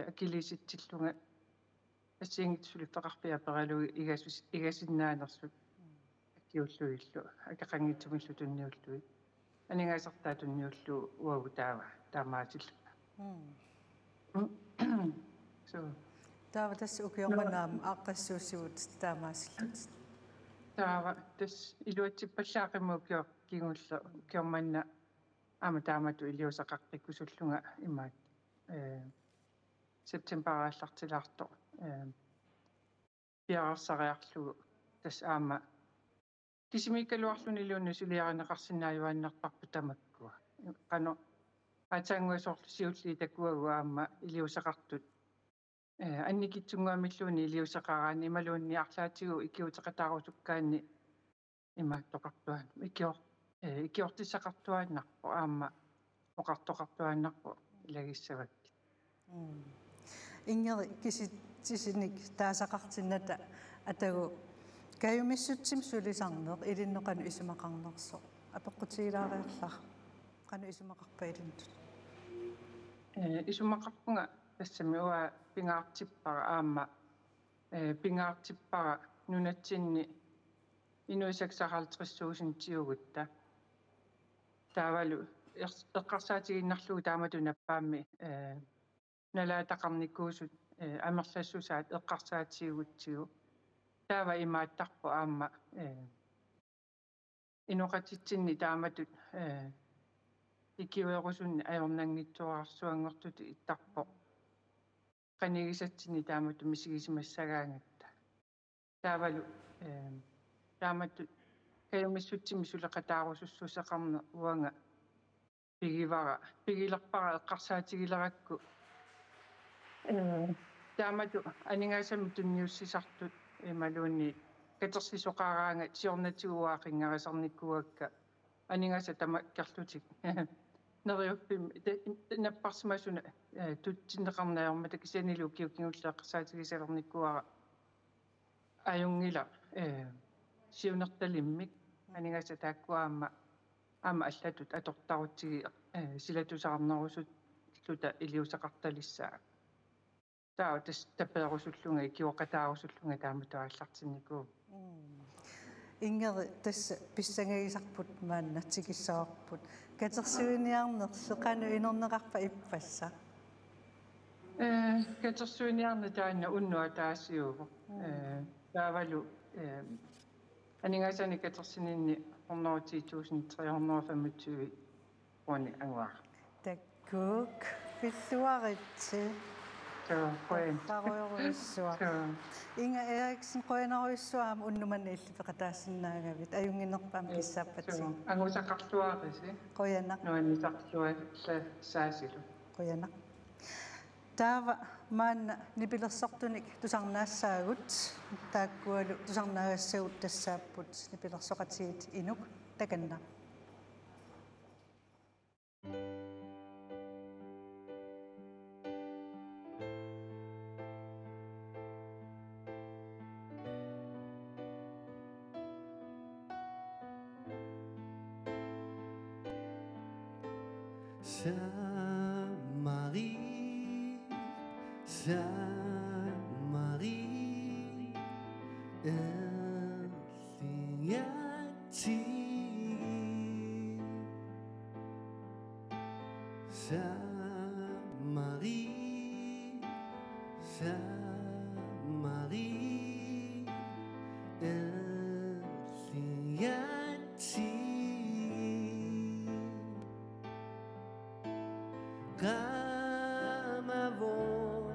akilisitsillunga ассиингитсулиффеқарпиа пералуги игассиннааnerсут акиуллуиллу акақангитсумиллу тунниуллуи анигаасартаа тунниуллу уагу таамаатилла so таава тасс укиорманаам ааққассууссуут таамаасиллут таава тас илуатсиппаллаақимму кингулла киорманна ама таамату илиусақаққиккусуллунга имаат септемберааллартилаарто пиарсариарлугу тас аама кисимиккалуарлуни илуунна сулиаринеқарсинааюааннарпарпу тамаккуа қано атаангуасоорлу сиулли такуагу аама илиусақартут анникитсунгуамиллуни илиусақараани ималуунни арлаатигу икиутеқатаарусуккаанни имааттоқартуаан икиортиссақартуааннарпо аама оқартоқартуааннарпо илагиссавак ингери киситсисиник таасақартинната атагу каюмиссутсим сулисарнеқ илиннеқану исумақарнерсо апеққутигилаариарлар қану исумақарпаилинтут исумақарпунга тассами уа пингаартиппара аама пингаартиппара нунатсинни инуисаксаралтриссуусин тиугутта таавалу эққарсаатигиннарлугу таамату наппаамми налаатақарникуусут амерлассусаат эққарсаатигутсигу таава имааттарпу аама инуқатитсинни тааматут икиуерусунни аёрнангитсуарсуангортути иттарпо qanigисатсини таамату мисигисимассагаангатта таавалу тааматут каюмиссутсими сулеқатаарусуссусеқарне уанга пигилерпара эққарсаатигилеракку таамату анигаасами тунниуссисартут ималуунни катерсисоқараанга сиорнатигуаақингерисарниккуакка анигааса тамаккерлутик нериуппим наппарсимасуна тутсинеқарнаажорма такисианилу киукингуллеэққарсаатигисалерниккуара аюнгила сиунерталиммик анигааса тааккуаама аама аллатут атортарутсиги силатусаарнерусут лута илиусақарталиссаа таа тас тапперусуллунга икиоқатаарусуллунга тааматуааллартинникуу ингери тасса писсангагисарпут мааннатсигиссаарпут катерсуиниарнерсо қану инернеқарпа иппасса катерсуиниарна таанна уннуа таасиуво таавалу анигаасани катерсининни 110.325 kroner ангуар таккук филлуаритси Inga Eriksen qoinaruissuaam unnumanniilli peqataassinnaagavit ajunginerpaam kissaappatsi angusaqarluarisi qoyanaq nuannisarlualla saasilu qoyanaq taava maanna nipilersortunik tusarnaassaagut taakkualu tusarnaagassagut tassaapput nipilersoqatiit inuk takanna Saint-Marie, Saint-Marie, Elfiati, Saint-Marie, Saint-Marie, Elfiati. Comme avant,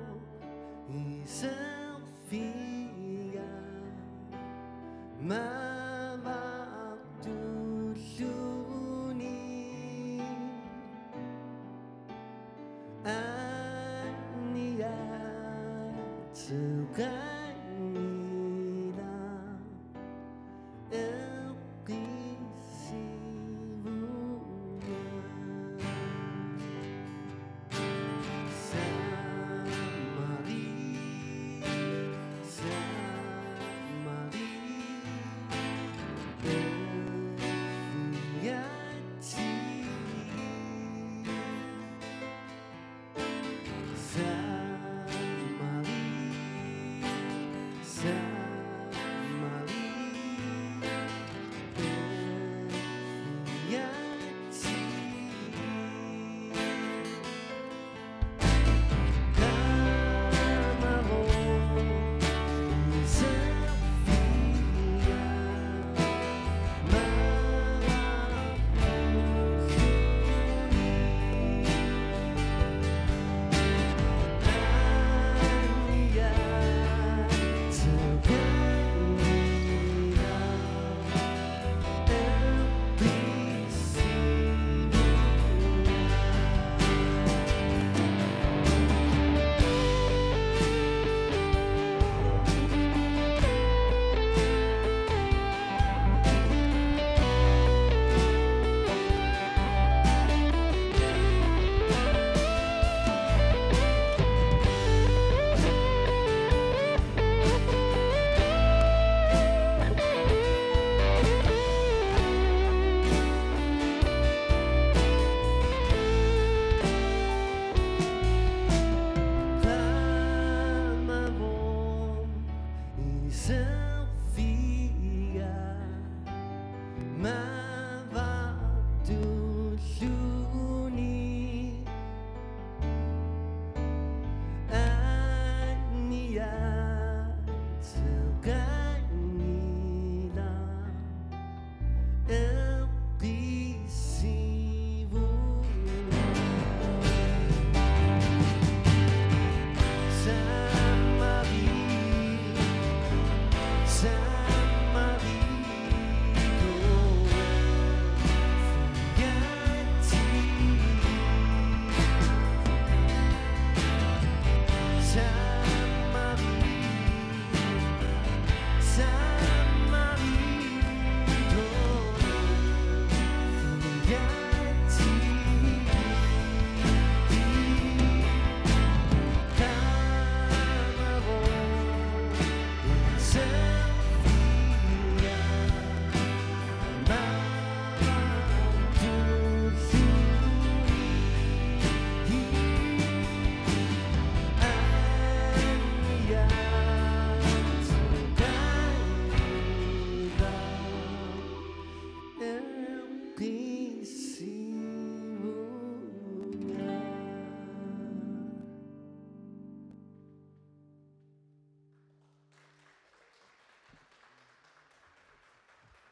ما وعدتني أني أتغني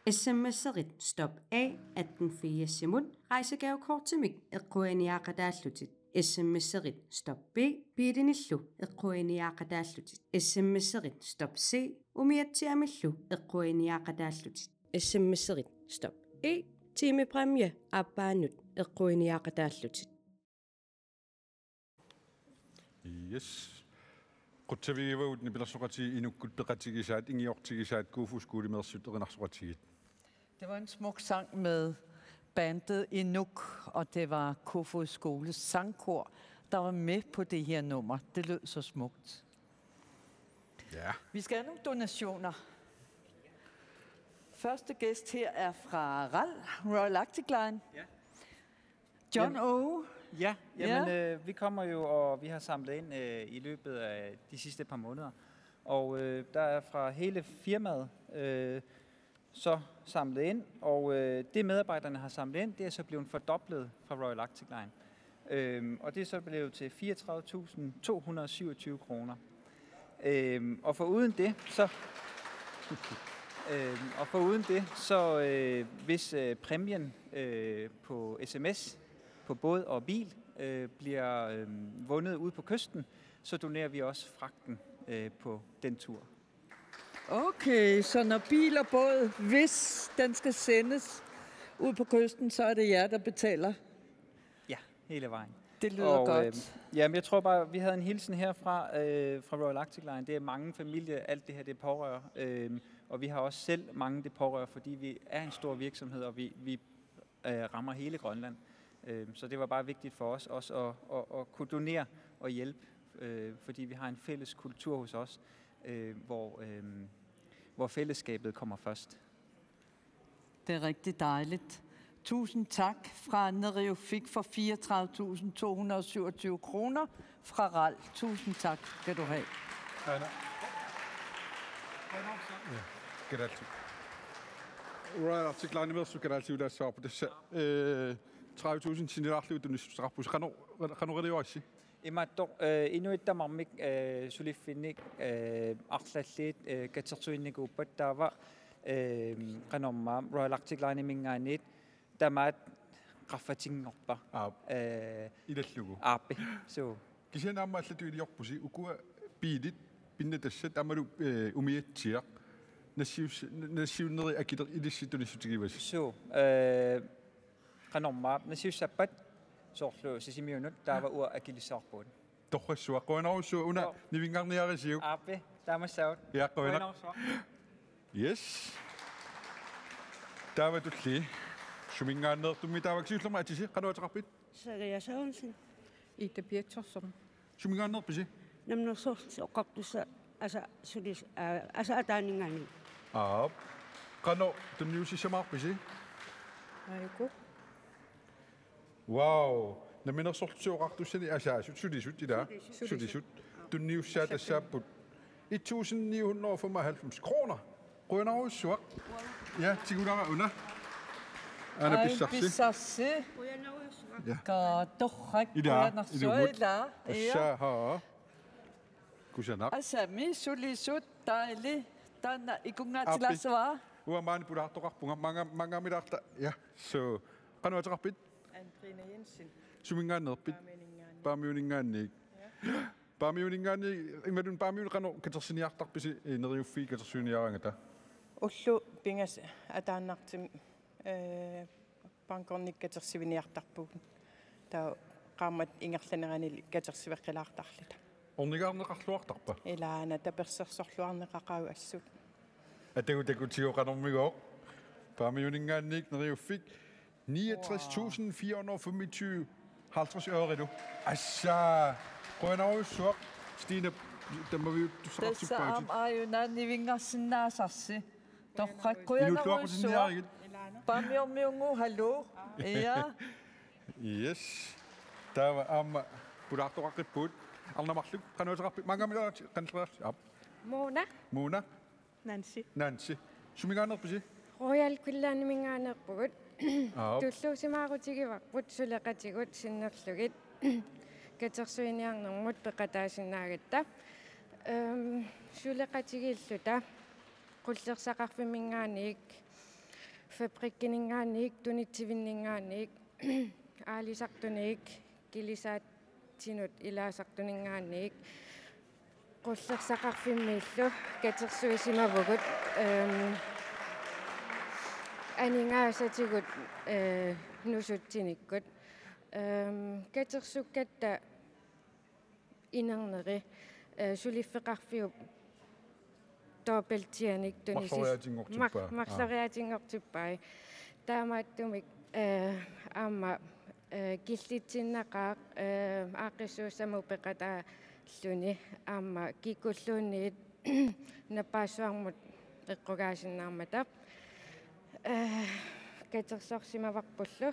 SMS-erit stop A 18 simut rejsegavekort til mig eqquaniaqadaallutit SMS-erit stop B biidinillu eqquaniaqadaallutit SMS-erit stop C umiatsiamillu eqquaniaqadaallutit SMS-erit stop E timepræmie appaanut eqquaniaqadaallutit. Yes. Qutsavigivagut pilersoqati inukkut peqatigisaat ingiortigisaat kuufuskuulimersut erinarsoqatigit. Det var en smuk sang med bandet Inuk, og det var Kofoeds Skoles sangkor, der var med på det her nummer. Det lød så smukt. Ja. Vi skal have nogle donationer. Første gæst her er fra RAL, Royal Arctic Line. Ja. John O. Ja, jamen, vi kommer jo, og vi har samlet ind i løbet af de sidste par måneder. Og der er fra hele firmaet så samlet ind, og det medarbejderne har samlet ind, det er så blevet fordoblet fra Royal Arctic Line. Og det er så blevet til 34.227 kroner. Og foruden det, så hvis præmien på sms på båd og bil bliver vundet ude på kysten, så donerer vi også fragten på den tur. Okay, så når bil og båd, hvis den skal sendes ud på kysten, så er det jer, der betaler? Ja, hele vejen. Det lyder godt. Jamen, jeg tror bare, vi havde en hilsen herfra fra Royal Arctic Line. Det er mange familier, alt det her, det pårører. Og vi har også selv mange, det pårører, fordi vi er en stor virksomhed, og vi rammer hele Grønland. Så det var bare vigtigt for os også at kunne donere og hjælpe, fordi vi har en fælles kultur hos os, hvor fællesskabet kommer først. Det er rigtig dejligt. Tusind tak fra Neriofik for 34.227 kroner fra RAL. Tusind tak skal du have. Royal Arctic Line med så kan altid der så på det 30.000 sinirarlu du nisrapus kanu det også. Imattor inuit tamarmik suliffinik arlallit katersuinnikuuppat taava qanorma Royal Arctic Line mingaanit tamaat qaffatingorpa ilallugu aappi so kisanamma allatuiliorpusi ukua piilit pinnatassat amalu umiatsiaq nassiunneri akiler ilissitunissutigivas so qanorma nassiussappat soorlu sisimiunut taava ua akilissarpuut torrissua qoinarussua una nivingarniarisiu aappi taamassaut qoina yes taava tulli sumingaannertummi taavaksiullama atisi qanuataqarpit Saria Sørensen. Ida Birchorsson. Sumingaannerpisi Namnersorti oqartussa sulis ataaningani. Qano tunniusisamarpisi Aiku. Wow naminersortuoqartussani sulisut ila sulisut tunniussaatassaapput 1.995 kroner qoinaruussuaq ja tigulama una ana pissarsi ka torrak qoinarsuila ja kusana asami sulisut taili tanna ikungaatilassua uamaani pulaartoqarpunga mangamilaarta ja so qanuataqarpit Andrina Jensen. sumingaannerpit paamiuningaanniik paamiuningaanni imadun paamiun qanu katersiniartarpisi neriuffi katersuuniarangata Ullu pingas ataannartim bankornik katersiviniartarpuut. Ta qaamat ingerlaneranil katersiveqqilaartarlita. ornigaarneqarluartarpa Ilaana tapersersorluarneqaqau assut. Atakutigo qanormigo paamiuningaanniik neriuffik 69.425 50 øre du. Assa qoinaruussuaq Stine der må vi jo tässä aamajuna nivingarsinnaasarsi torrak qoinaruussuaq paamiormiungu hallo ja yes tava amma pulaartoqaqqippuut arnamarluk qanuutaqarpi mangamilaa qanleraarsi Mona Nancy sumingaannerpisi Royal Quillaanimingaanерпугут туллуусимаагутигиварпут сулеқатигут синнерлугит катерсуиниарнэрмут пеқатаасинаагатта сулеқатигииллута qullersaqarfimingaanik fabrikkiningaanik tunitsivиннingaanik aalisartunik kilisaatsinut ilaasartuningaanik qullersaqarfimmiillu katersuisimavukut aningaasatigut nusuttinikut katersukkatta inerneri suliffeqarfiup toopeltianik maqlariatingortuppai taamaattumik aamma killitsinнaqaaq aaqissuussamu peqataalluni aamma kikulluunniit nappaassuarmut eqqugaasinnaarmata katersorsimavarpullu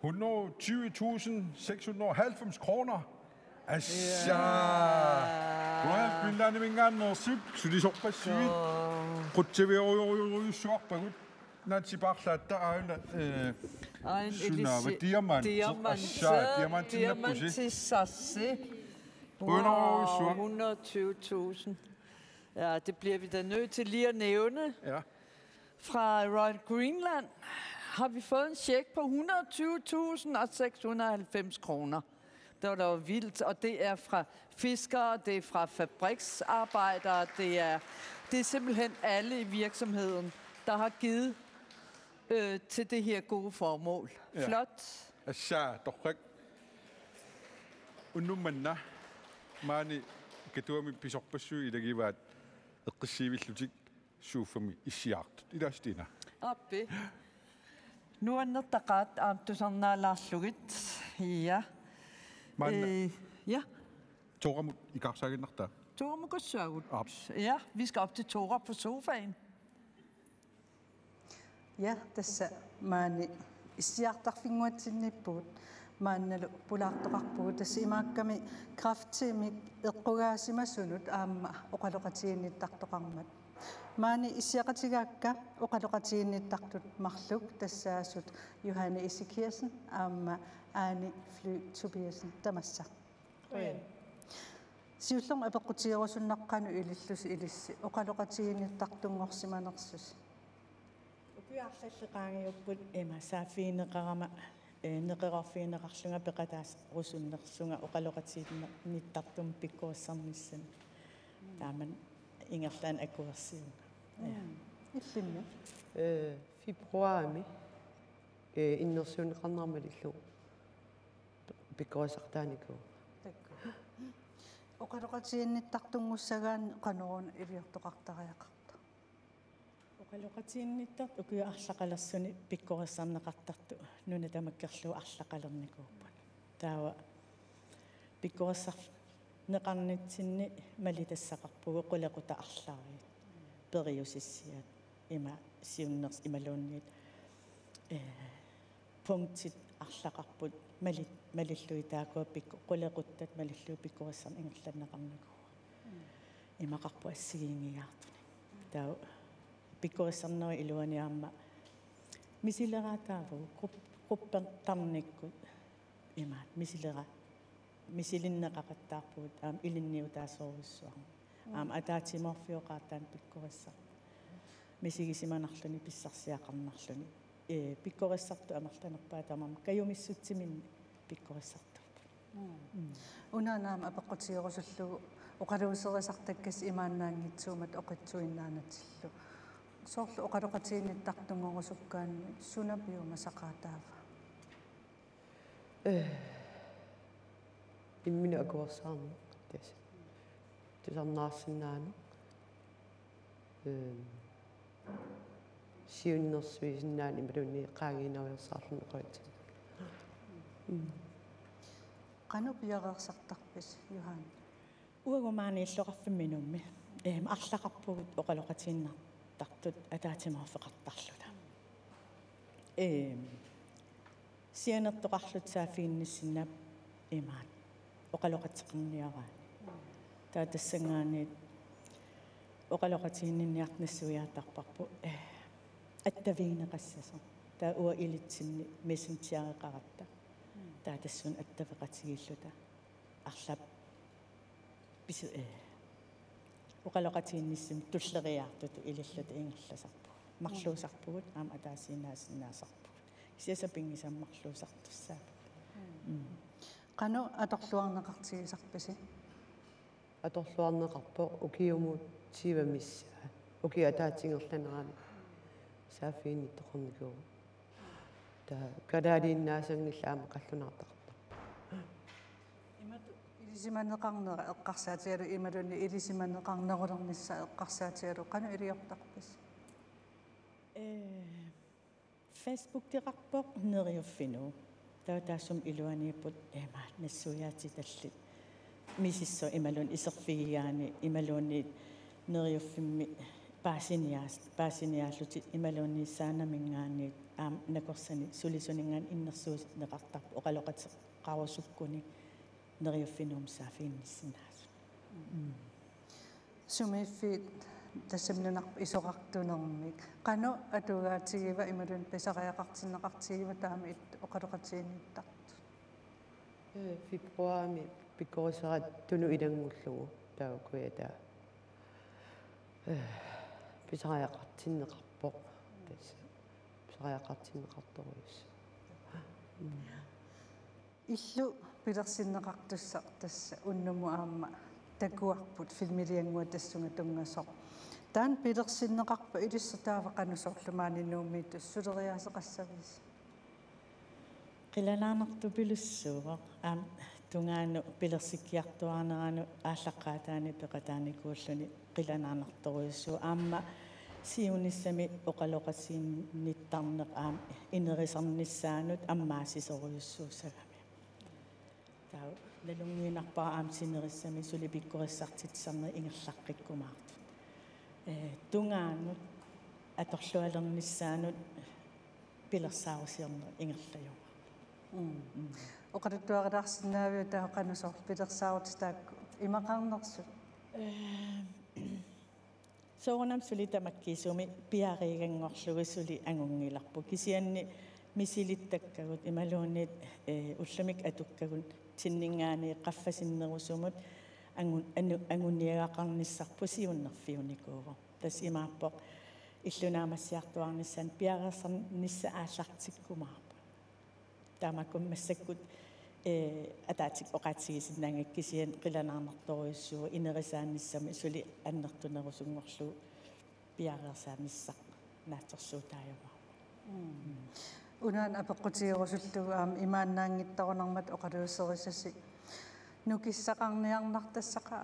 120.690 kroner. Assa! Royal Quillaanimingaannersup sulisorpassuit quttivioruyusuarpagut natsipaarlaatta auna sunava diamantissarsi 120.000. Ja, det bliver vi da nødt til lige at nævne. Ja. Fra Royal Greenland har vi fået en check på 120.690 kroner. Det var da vildt, og det er fra fiskere, det er fra fabriksarbejdere, det er simpelthen alle i virksomheden, der har givet til det her gode formål. Ja. Flot. Asha, torrek. Unnumanna maani katuami pisorpassu ilagivaat eqqisiivillutik suuffami issiaartut ilaastina. Appi. Nu er taqaat aamtusarnaalaarsugit. Ja. Ja. Toramut ikarsaaginnartaa. Toramukassuagut. Ja, vi skal op til Tora på sofaen. Ja, tässä maani issiartarfinguatsinnipput maannalu pulaartoqarpugut tässä imaakkami krafttiimik eqqugaasimassunut aamma oqaloqatiinnittaqtoqarmat maani issiaqatigaakka oqaloqatiinnittaqtut marluk tassaasut Johanne Esikirsen aamma Aani Fly Tobiasen tamassa siullung apeqqutiirusunnaqqanu ilillus ilissi oqaloqatiinnittaqtungorsimanersus Upiarlalleqaangiupput ima saafiineqarama neqerorfiineqarlunga peqataas rusunnersunga oqaloqatiinnittaqtum pikkuussarnissan taaman ingerlaan akuersiunga illinna februari innersuuneqarnarmalillu pikkuussartaaniku oqaloqatiinnittaqtunngussagaan qanorun iliortoqartariaqarta oqaloqatiinnittart ukiarlaqalassuni pikkuussarneqartartu nuna tamakkerlu arlaqalernikууppun taawa pikkuussar neqarnitsinni malitassaqarpugu qulequta arlaariit periusissiat ima siunners imaluunniit punktit arlaqarput malilluitaakua pikku qulequttat malilluu pikkuussar ingerlanneqarniku imaqarpu assigiingigaartuni taa pikkuussarneri iluaniaamma misileraataavu quppertarnikkut imaat misilinneqaqattaarpuut aam ilinniutaasorussuarma aam ataatimorfioqaartaan pikkuussar misigisimanarluni pissarsiaqarnarluni pikkuussartu amerlanerpaatamam kayumissutsiminni pikkuussartu unaanaam apeqqutiirusullugu oqaluuserisartakkas imaannaangitsuumat oqitsuinnaanatillu soorlu oqaloqatiinnittaqtungorusukkaanni sunapiuma saqaataava imminu akuersaarne tas tusarnaarsinnaanu siunnersuisinnaani imalunni qaangiineriorsaarluneqoit qanu piareersartarpis Johan uagumaani illoqarfimminummi arlaqarpugut oqaloqatiinnartartut ataatimorfeqartarluta sianertoqarlut saafiinnissinnaap imaat oqaloqatseqarniaraani taa tassangaaniit oqaloqatiinninniartnassuiaatarparpu attavигнеқассасо таа уа илитсинни мессенджереқаратта таа тассун аттавеқатигиллута арлап бис oqaloqatiinnissim tulleriaartutu ililluta ingерласарпу марлуусарпугут аама атаасинаасиннаасарпугут кисиасапингисаммарлуусартуссаа qanu atorluarneqartigisarpisi аторлуарнеқарпо укиумут сивамисса уки атаатингерланерами саафиини тоқорникуу та кадаалииннаасангиллаама қаллунартақарта илисиманеқарнера эққарсаатигалу ималунни илисиманеқарнерулернisса эққарсаатигалу qanu илиортарпис Facebook tiqarpoq neriuffinu taasum iluaniipput emaat nassuiaatitallit misissua imalun iserfigigaani imaluunni neriuffimmi paasiniaallutit imaluunni saanamingaanni aam nakorsani sulisuningaan innersuus neqartarpu oqaloqateqqarusukkuni neriuffinum saafiinnissinaasu sumiiffiit tassamnunarp isoqartunermik qanu atugaatigiva imalun pisariaqartinneqartigiva taama it oqaloqatiinnittart februari pikkuusarat tunu ilangullugu taakuita pisariaqartinneqarpoq tas pisariaqartinneqartoruus Illu pilersinneqartussaq tassa unnumu aamma takuarput filmiliangua tassunga tungasoq. Taan pilersinneqarpa ilissataavaqanusorlumaaninuumi tussuleriaaseqassavis. Qilalaanartu pilussuuq tungaanu pilersikkiartuarneranu ааллаққаатаани пеқатааникууллуни qilanaanartoruissuu аама сиунissami oqaloqassiinnittарнеқ инерисарнissaanут аммаасисоруйуссууссагами таа налунгиинарпаа синериссами сулипиккориссартитсарнер ингерлаққиккумаартут тунгаанут аторлуалернissaanут пилерсаарусиорнер ингерлаюма Oqaruttuaqalarsinnaavia taaqanusor pilersaarut taakku imaqarnersut. Soornam suli tamakkiisumi piariigangorlugu suli angungillarpu kisianni misilittakkagut imaluunit ullamik atukkagun tinningaani qaffasinnerusumut anguniagaqarnissarpu siunnerfiunikuugu tas imaappoq иллунаамассиартуарнissan piarersarnissa aallartikkumaarpu таамаккум массаккут атаатик оqaатсигисиннаангаккисиан qilanaarnertoruissuu инерисаанниссами сули аннертунерусунгорлу пиареерсааниссақ наатсерсуутаажама Unaan apeqqutiirusullugu imaannaangittarunermat oqaluusserisaси nukissaqarniarnartassaqa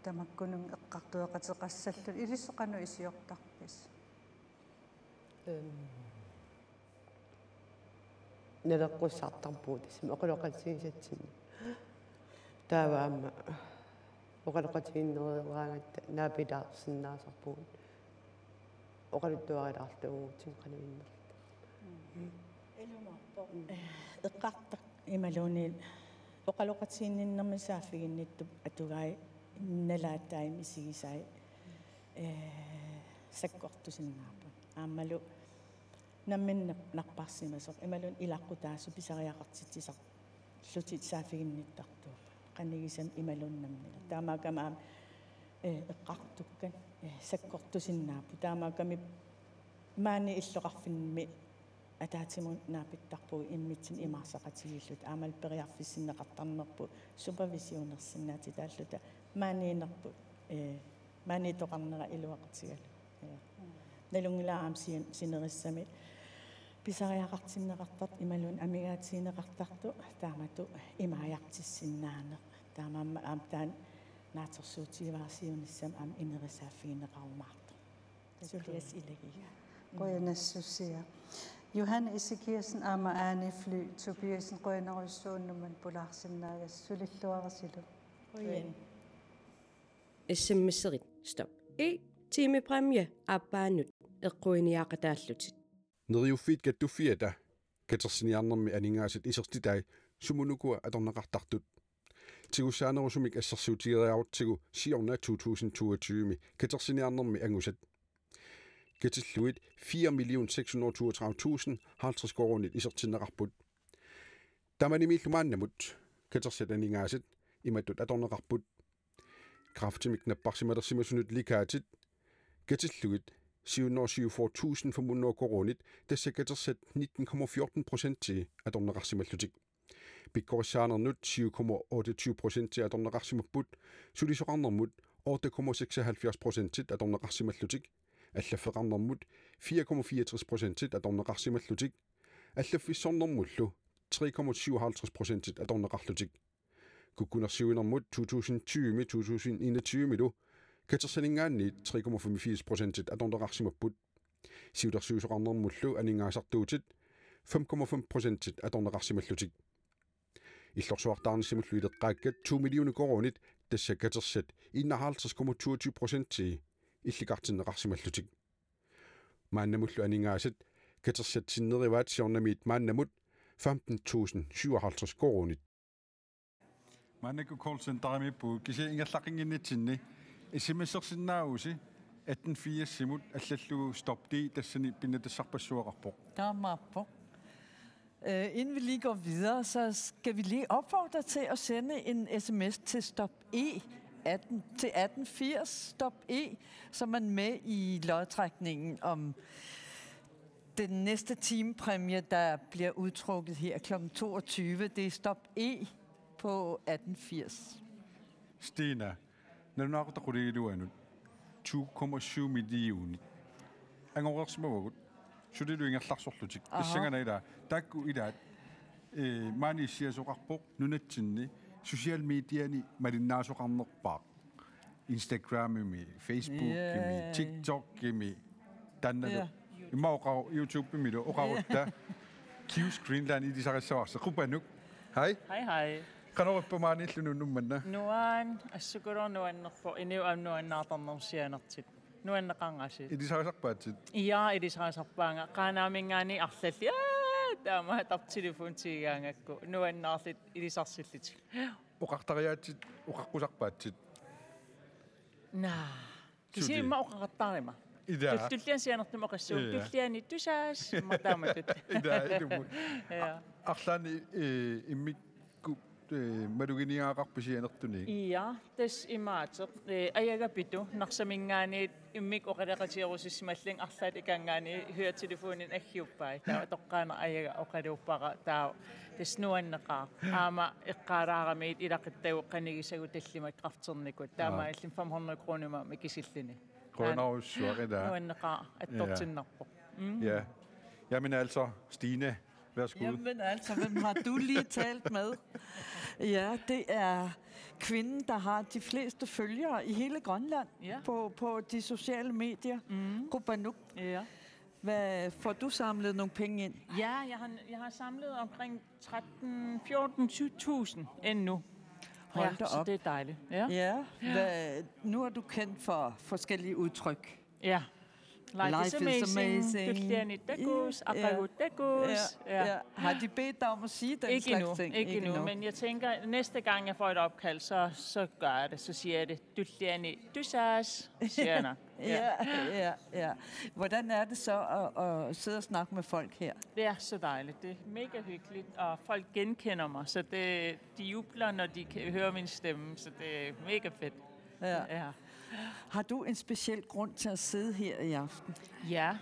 tamakkunun eqqartueqateqassallut ilissoqanu isiortarpis. Naleqqussaartarpuut isma oqaloqatsigisatsinni taavaamma oqaloqatiginneriuraangatta naapilaarsinnaasarpuut oqaluttuarilaarluguutin qanuinner элумарпо эққартақ ималуунин oqaloqatiginninnermisaafiginnittup atugai nalaataim isigisai sakkortusinnaarpu ааммалу намминна нарпарсимасоқ ималун илаққутаасу писариақартитсисақ лутит саафигинниттартуу қанигисам ималуннамнила таамаакамаам эққартуккан саккортусиннаапу таамааками маани иллоқарфинми атаатимун наапиттарпуг иммитсин имаарсақатигиллут аамал периарфиссиннеқартарнерпу супервисионерсиннаати тааллута маанинерпу маани тоқарнера илуақатигалу налунгилаам синериссами писариақартиннеқартарт ималун амигаатсинеқартарту таамату имааяқтиссиннаане таамаама аамтаан наатерсуутигиваарсиунissam аам инерисааффигинеқарумаарто сулиас илагига qoyanassusia Johanne Ezekielsen aama aanifly Tobiasen qoyaneruissuunnuman pulaarsinnaagas sulilluarasilu qoyan смсерит стоп тимипремie аппаанут эққуиниақатааллутит Neriuffiit kattuffiata katersiniarnermi aningaasat isertitai sumunukua atorneqartartut tigussaanerusumik assersuutigeriarutigu siorna 2022mi katersiniarnermi angusat katilluit 4.632.050 korunit isertinneqarput tamanimillumaannamut katersat aningaasat imattut atorneqarput kraftimik napparsimalersimasunut likaatit katilluit 747.500 korunit tassakatersat 19,14% til atorneqarsimallutik pikkorissaanernut 7,28% til atorneqarsimapput sulisoqarnermut 8,76% til atorneqarsimallutik аллаффеқарнэрмут 4,64% аторнеқарсималлутик аллаффиссорнэрмуллу 3,57% аторнеқарлутик куккунерсиуинэрмут 2020 милу катерсанингаанни 3,85% аторнеқарсимаппут сиулерсуусоқарнэрмуллу анингаасартуутит 5,5% аторнеқарсималлутик иллорсуартаарниссимуллу илеққааккат 2 миллион корунит тассакатерсат 51,22% til илликартиннеқарсималлутик мааннамуллу анингаасат катерсатсиннериваат сиорнамиит мааннамут 15,057 корунит Manneku Colson tarimippu kisi ingallaqinginnitsinni isimissерсиннаагуси 18 simut аллаллугу stopdi tassani pinnatassarpassuaqarpoq Taamappo. Inden vi lige går videre, så skal vi lige opfordre til at sende en sms til Stop E 1880 Stop E, så er man med i lodtrækningen om Den næste timepræmie, der bliver udtrukket her kl. 22, det er Stop E på 1880. Stina, når du nok der kunne du nu 2,7 millioner. Jeg går også med så det er jo ingen slags sortlutik. Det synger nej der. Der går i det. Man siger så rapport nu nettinne social medierne med din naso rammer bak. Instagram med Facebook med TikTok med den YouTube med og der Q-Screenland i de sager så gruppe nu. Hej. Hej. Kan du på mig lidt nu men Nuan asukuro nuan på endnu am nuan natan sianartit. Nuan qangasi. I de sager sagt bare til. Ja, i de sager sagt bare. Kana mingani arlet ja. Der må have telefon til gangakko. Nuan narlit i de sager lidt. Og qaqtariat og qaqqusaq paatsit. Na. Kisi ma uqattaarima. Ida. Tullian sianartum oqassu. Tulliani tusas mataamatut. Ida idu. Ja. Arlani immik maduginiaqarpisianertuni. Ja, des imaatser. Ayagapitu naqsamingaani immik oqalaqatiarusissimalling arlaat ikangaani høretelefonin aggiuppai. Taa toqqaana ayaga oqaluuppaqa taa des nuanneqaa. Aama iqqaaraaramiit ilaqittau qanigisagu tallimat qarternikut. Taama illin 500 kronuma mikisillini. Grønnerussuarida. Nuanneqaa attortinnarpo. Ja. Jamen altså, Stine, værsgo. Jamen altså, hvem har du lige talt med? Ja, det er kvinden, der har de fleste følgere i hele Grønland på de sociale medier. Rubanuk. Ja. Hvad får du samlet nogle penge ind? Ja, jeg har samlet omkring 14.000 endnu. Hold da op. Så det er dejligt. Ja. Nu er du kendt for forskellige udtryk. Ja. Life is amazing. Tulliani takus, akagut takus. Har de bedt dig om at sige den slags ting? Ikke endnu, men jeg tænker, næste gang jeg får et opkald, så gør jeg det. Så siger jeg det. Tulliani tusas, siger jeg nok. Ja. Hvordan er det så at sidde og snakke med folk her? Det er så dejligt. Det er mega hyggeligt, og folk genkender mig, så de jubler, når de kan høre min stemme, så det er mega fedt. Ja. Har du en speciel grund til at sidde her i aften? Ja,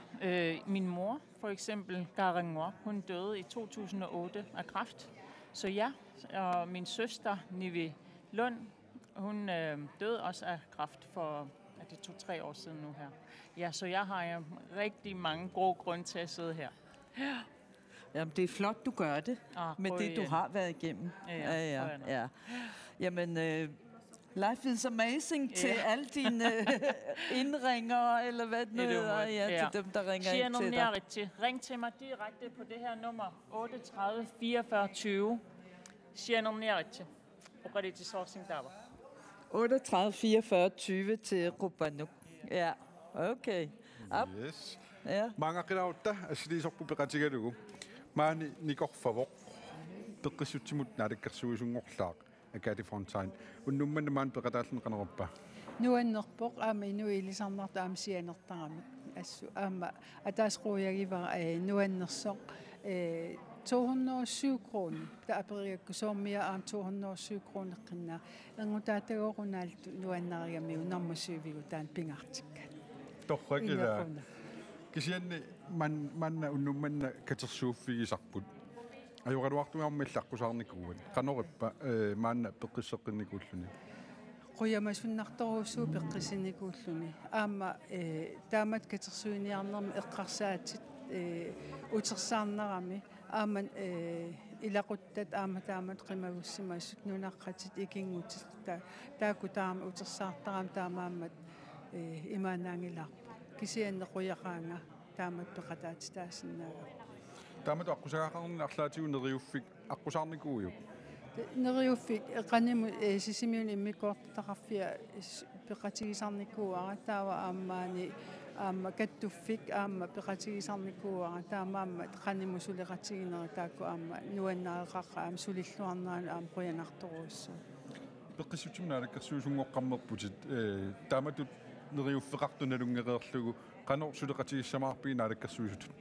min mor for eksempel, Garangor, hun døde i 2008 af kræft. Så ja, og min søster, Nivi Lund, hun døde også af kræft for 2-3 år siden nu her. Ja, så jeg har rigtig mange gode grunde til at sidde her. Jamen, det er flot, du gør det, med det, du har været igennem. Ja. Jamen, life is amazing til alle dine indringere, eller hvad det hedder, til dem, der ringer ind til dig. Ring til mig direkte på det her nummer, 38 44 20. Sianorneritje. Og det til sourcing der var. 38 44 20 til Rubanuk. Ja, okay. Yes. Ja. Mange qirautta asli sorpu peqatigalugu. Maani nikorfavor. Peqqissutsimut naalakkersuisungorlaaq. Akati Fontaine. Unnummanna maan peqataallen qaneruppa. Nuannerpoq aama inuilisarnarta aama sianertaramik. Assu aama ataasquuyagiva nuannersoq 207 kroner. Der aperiakku soormia aam 207 kroner qinna. Angutaatagorunaaltu nuannariami unarmusuuvigu taan pingartikka. Torrakila. Kisianni manna unnummanna katersuuffigisarput. Ajorluartuarmillaqqusarnikuun qanorippa maanna peqqisseqqinnikuulluni quyamassunnartorussuu peqqisinnikuulluni aama taamat katersuiniarnermi eqqarsaatit utersaarnerami aaman ilaquttat aama taamat qimagussimassut nunaqqatit ikingutit taaku taama utersaartaram taamaammat imaanaangilaarpu kisiannequyaqaanga taamat peqataatitaassinnaaga Taamat aqusaqaqarnerni arlaatigu neriuffik aqusarnikuujuk. Neriuffik qanimu sisimiun immikoortaqarfia peqatigisarnikuuara taawa aammaani aamma kattuffik aamma peqatigisarnikuuara taamaammat qanimu suliqatigineri taakku aamma nuannaareqaqqa aam sulilluarnaanu aam quyanartoruussu. Peqqissutsimnaalakkersuusungoqqammerputit taamatut neriuffeqartunalungereerlugu qanor suliqatigissamаарpii naalakkersuusutut.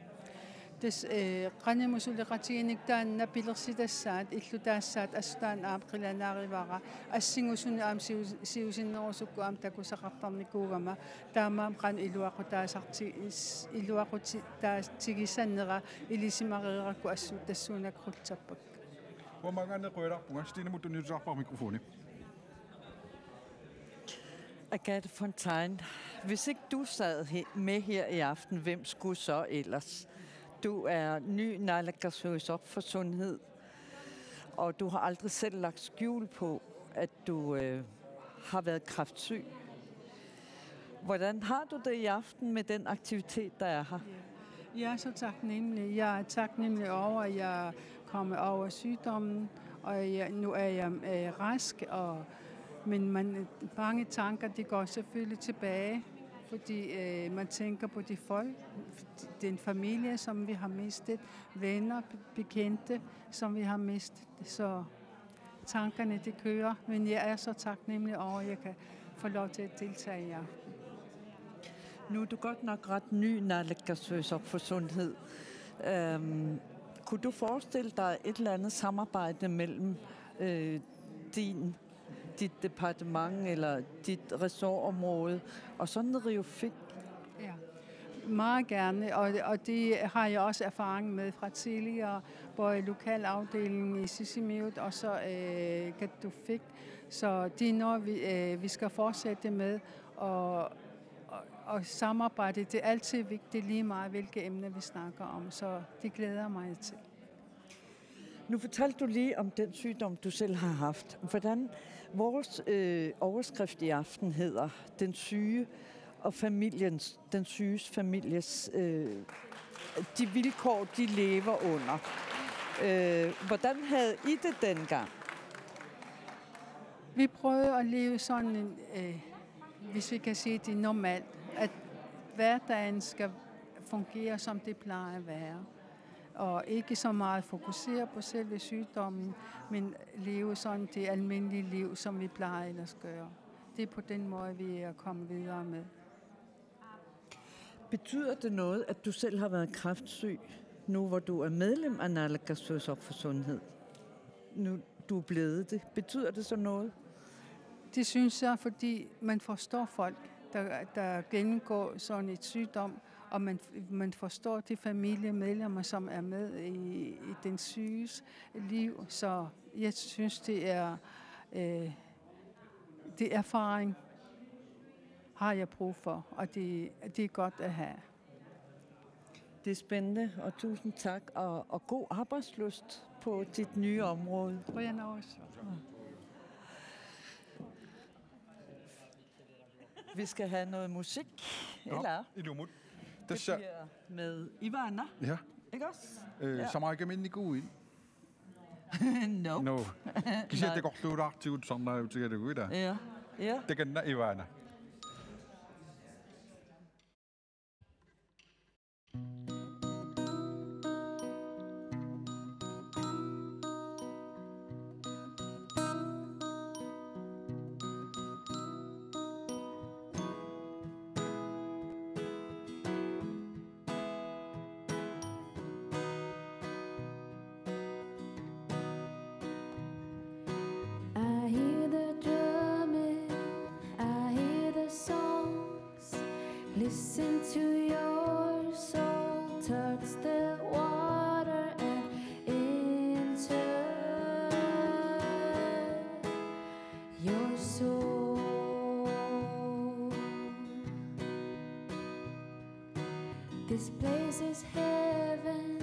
тас канимусулеқатигиник таанна пилерситассаат иллутаассаат ассутаан аапқиланааривара ассингусуни аам сиусиннерусукку аам такусақартарникуугама таамаам қан илуақутаасигиссаннера илисимариеракку ассуут тассуунакрутсаппак. Hvor mange andre rører der? Stine, må du nyde sig på mikrofonen. Agathe Fontaine, hvis ikke du sad med her i aften, hvem skulle så ellers? Du er ny naalakkersuisoq for sundhed, og du har aldrig selv lagt skjul på, at du har været kræftsyg. Hvordan har du det i aften med den aktivitet, der er her? Jeg er så taknemmelig. Jeg er taknemmelig over, at jeg kommer over sygdommen, og nu er jeg rask, men mange tanker de går selvfølgelig tilbage, fordi man tænker på de folk, den familie, som vi har mistet, venner, bekendte, som vi har mistet. Så tankerne de kører, men jeg er så taknemmelig over, at jeg kan få lov til at deltage i aften. Nu er du godt nok ret ny naalakkersuisoq for sundhed. Kunne du forestille dig et eller andet samarbejde mellem dit departement eller dit ressortområde og sådan Riofik? Ja, meget gerne, og det har jeg også erfaring med fra tidligere, både i lokalafdelingen i Sisimiut og så Katufik. Så det er noget, vi skal fortsætte med, og samarbejde, det er altid vigtigt, lige meget hvilke emner vi snakker om, så det glæder mig til. Nu fortalte du lige om den sygdom, du selv har haft. Hvordan vores overskrift i aften hedder den syge og den syges families, de vilkår, de lever under. Hvordan havde I det dengang? Vi prøvede at leve sådan, hvis vi kan sige det normalt, at hverdagen skal fungere, som det plejer at være. Og ikke så meget fokusere på selve sygdommen, men leve sådan det almindelige liv, som vi plejer ellers at gøre. Det er på den måde, vi er kommet videre med. Betyder det noget, at du selv har været kræftsyg, nu hvor du er medlem af naalakkersuisoq for sundhed? Nu du er blevet det. Betyder det så noget? Det synes jeg, fordi man forstår folk, der gennemgår sådan et sygdom, og man forstår de familiemedlemmer, som er med i den syges liv. Så jeg synes, det er erfaring, har jeg brug for, og det er godt at have. Det er spændende, og tusind tak, og god arbejdslyst på dit nye område. Brian også. Vi skal have noget musik, eller? Det bliver med Ivana. Ja. Ikke også? Så meget kan man ikke gå ind. No. No. Kan jeg det godt lide aktivt, sådan der til det ud der? Ja. Det kan Ivana. Listen to your soul touch the water and enter your soul. This place is heaven.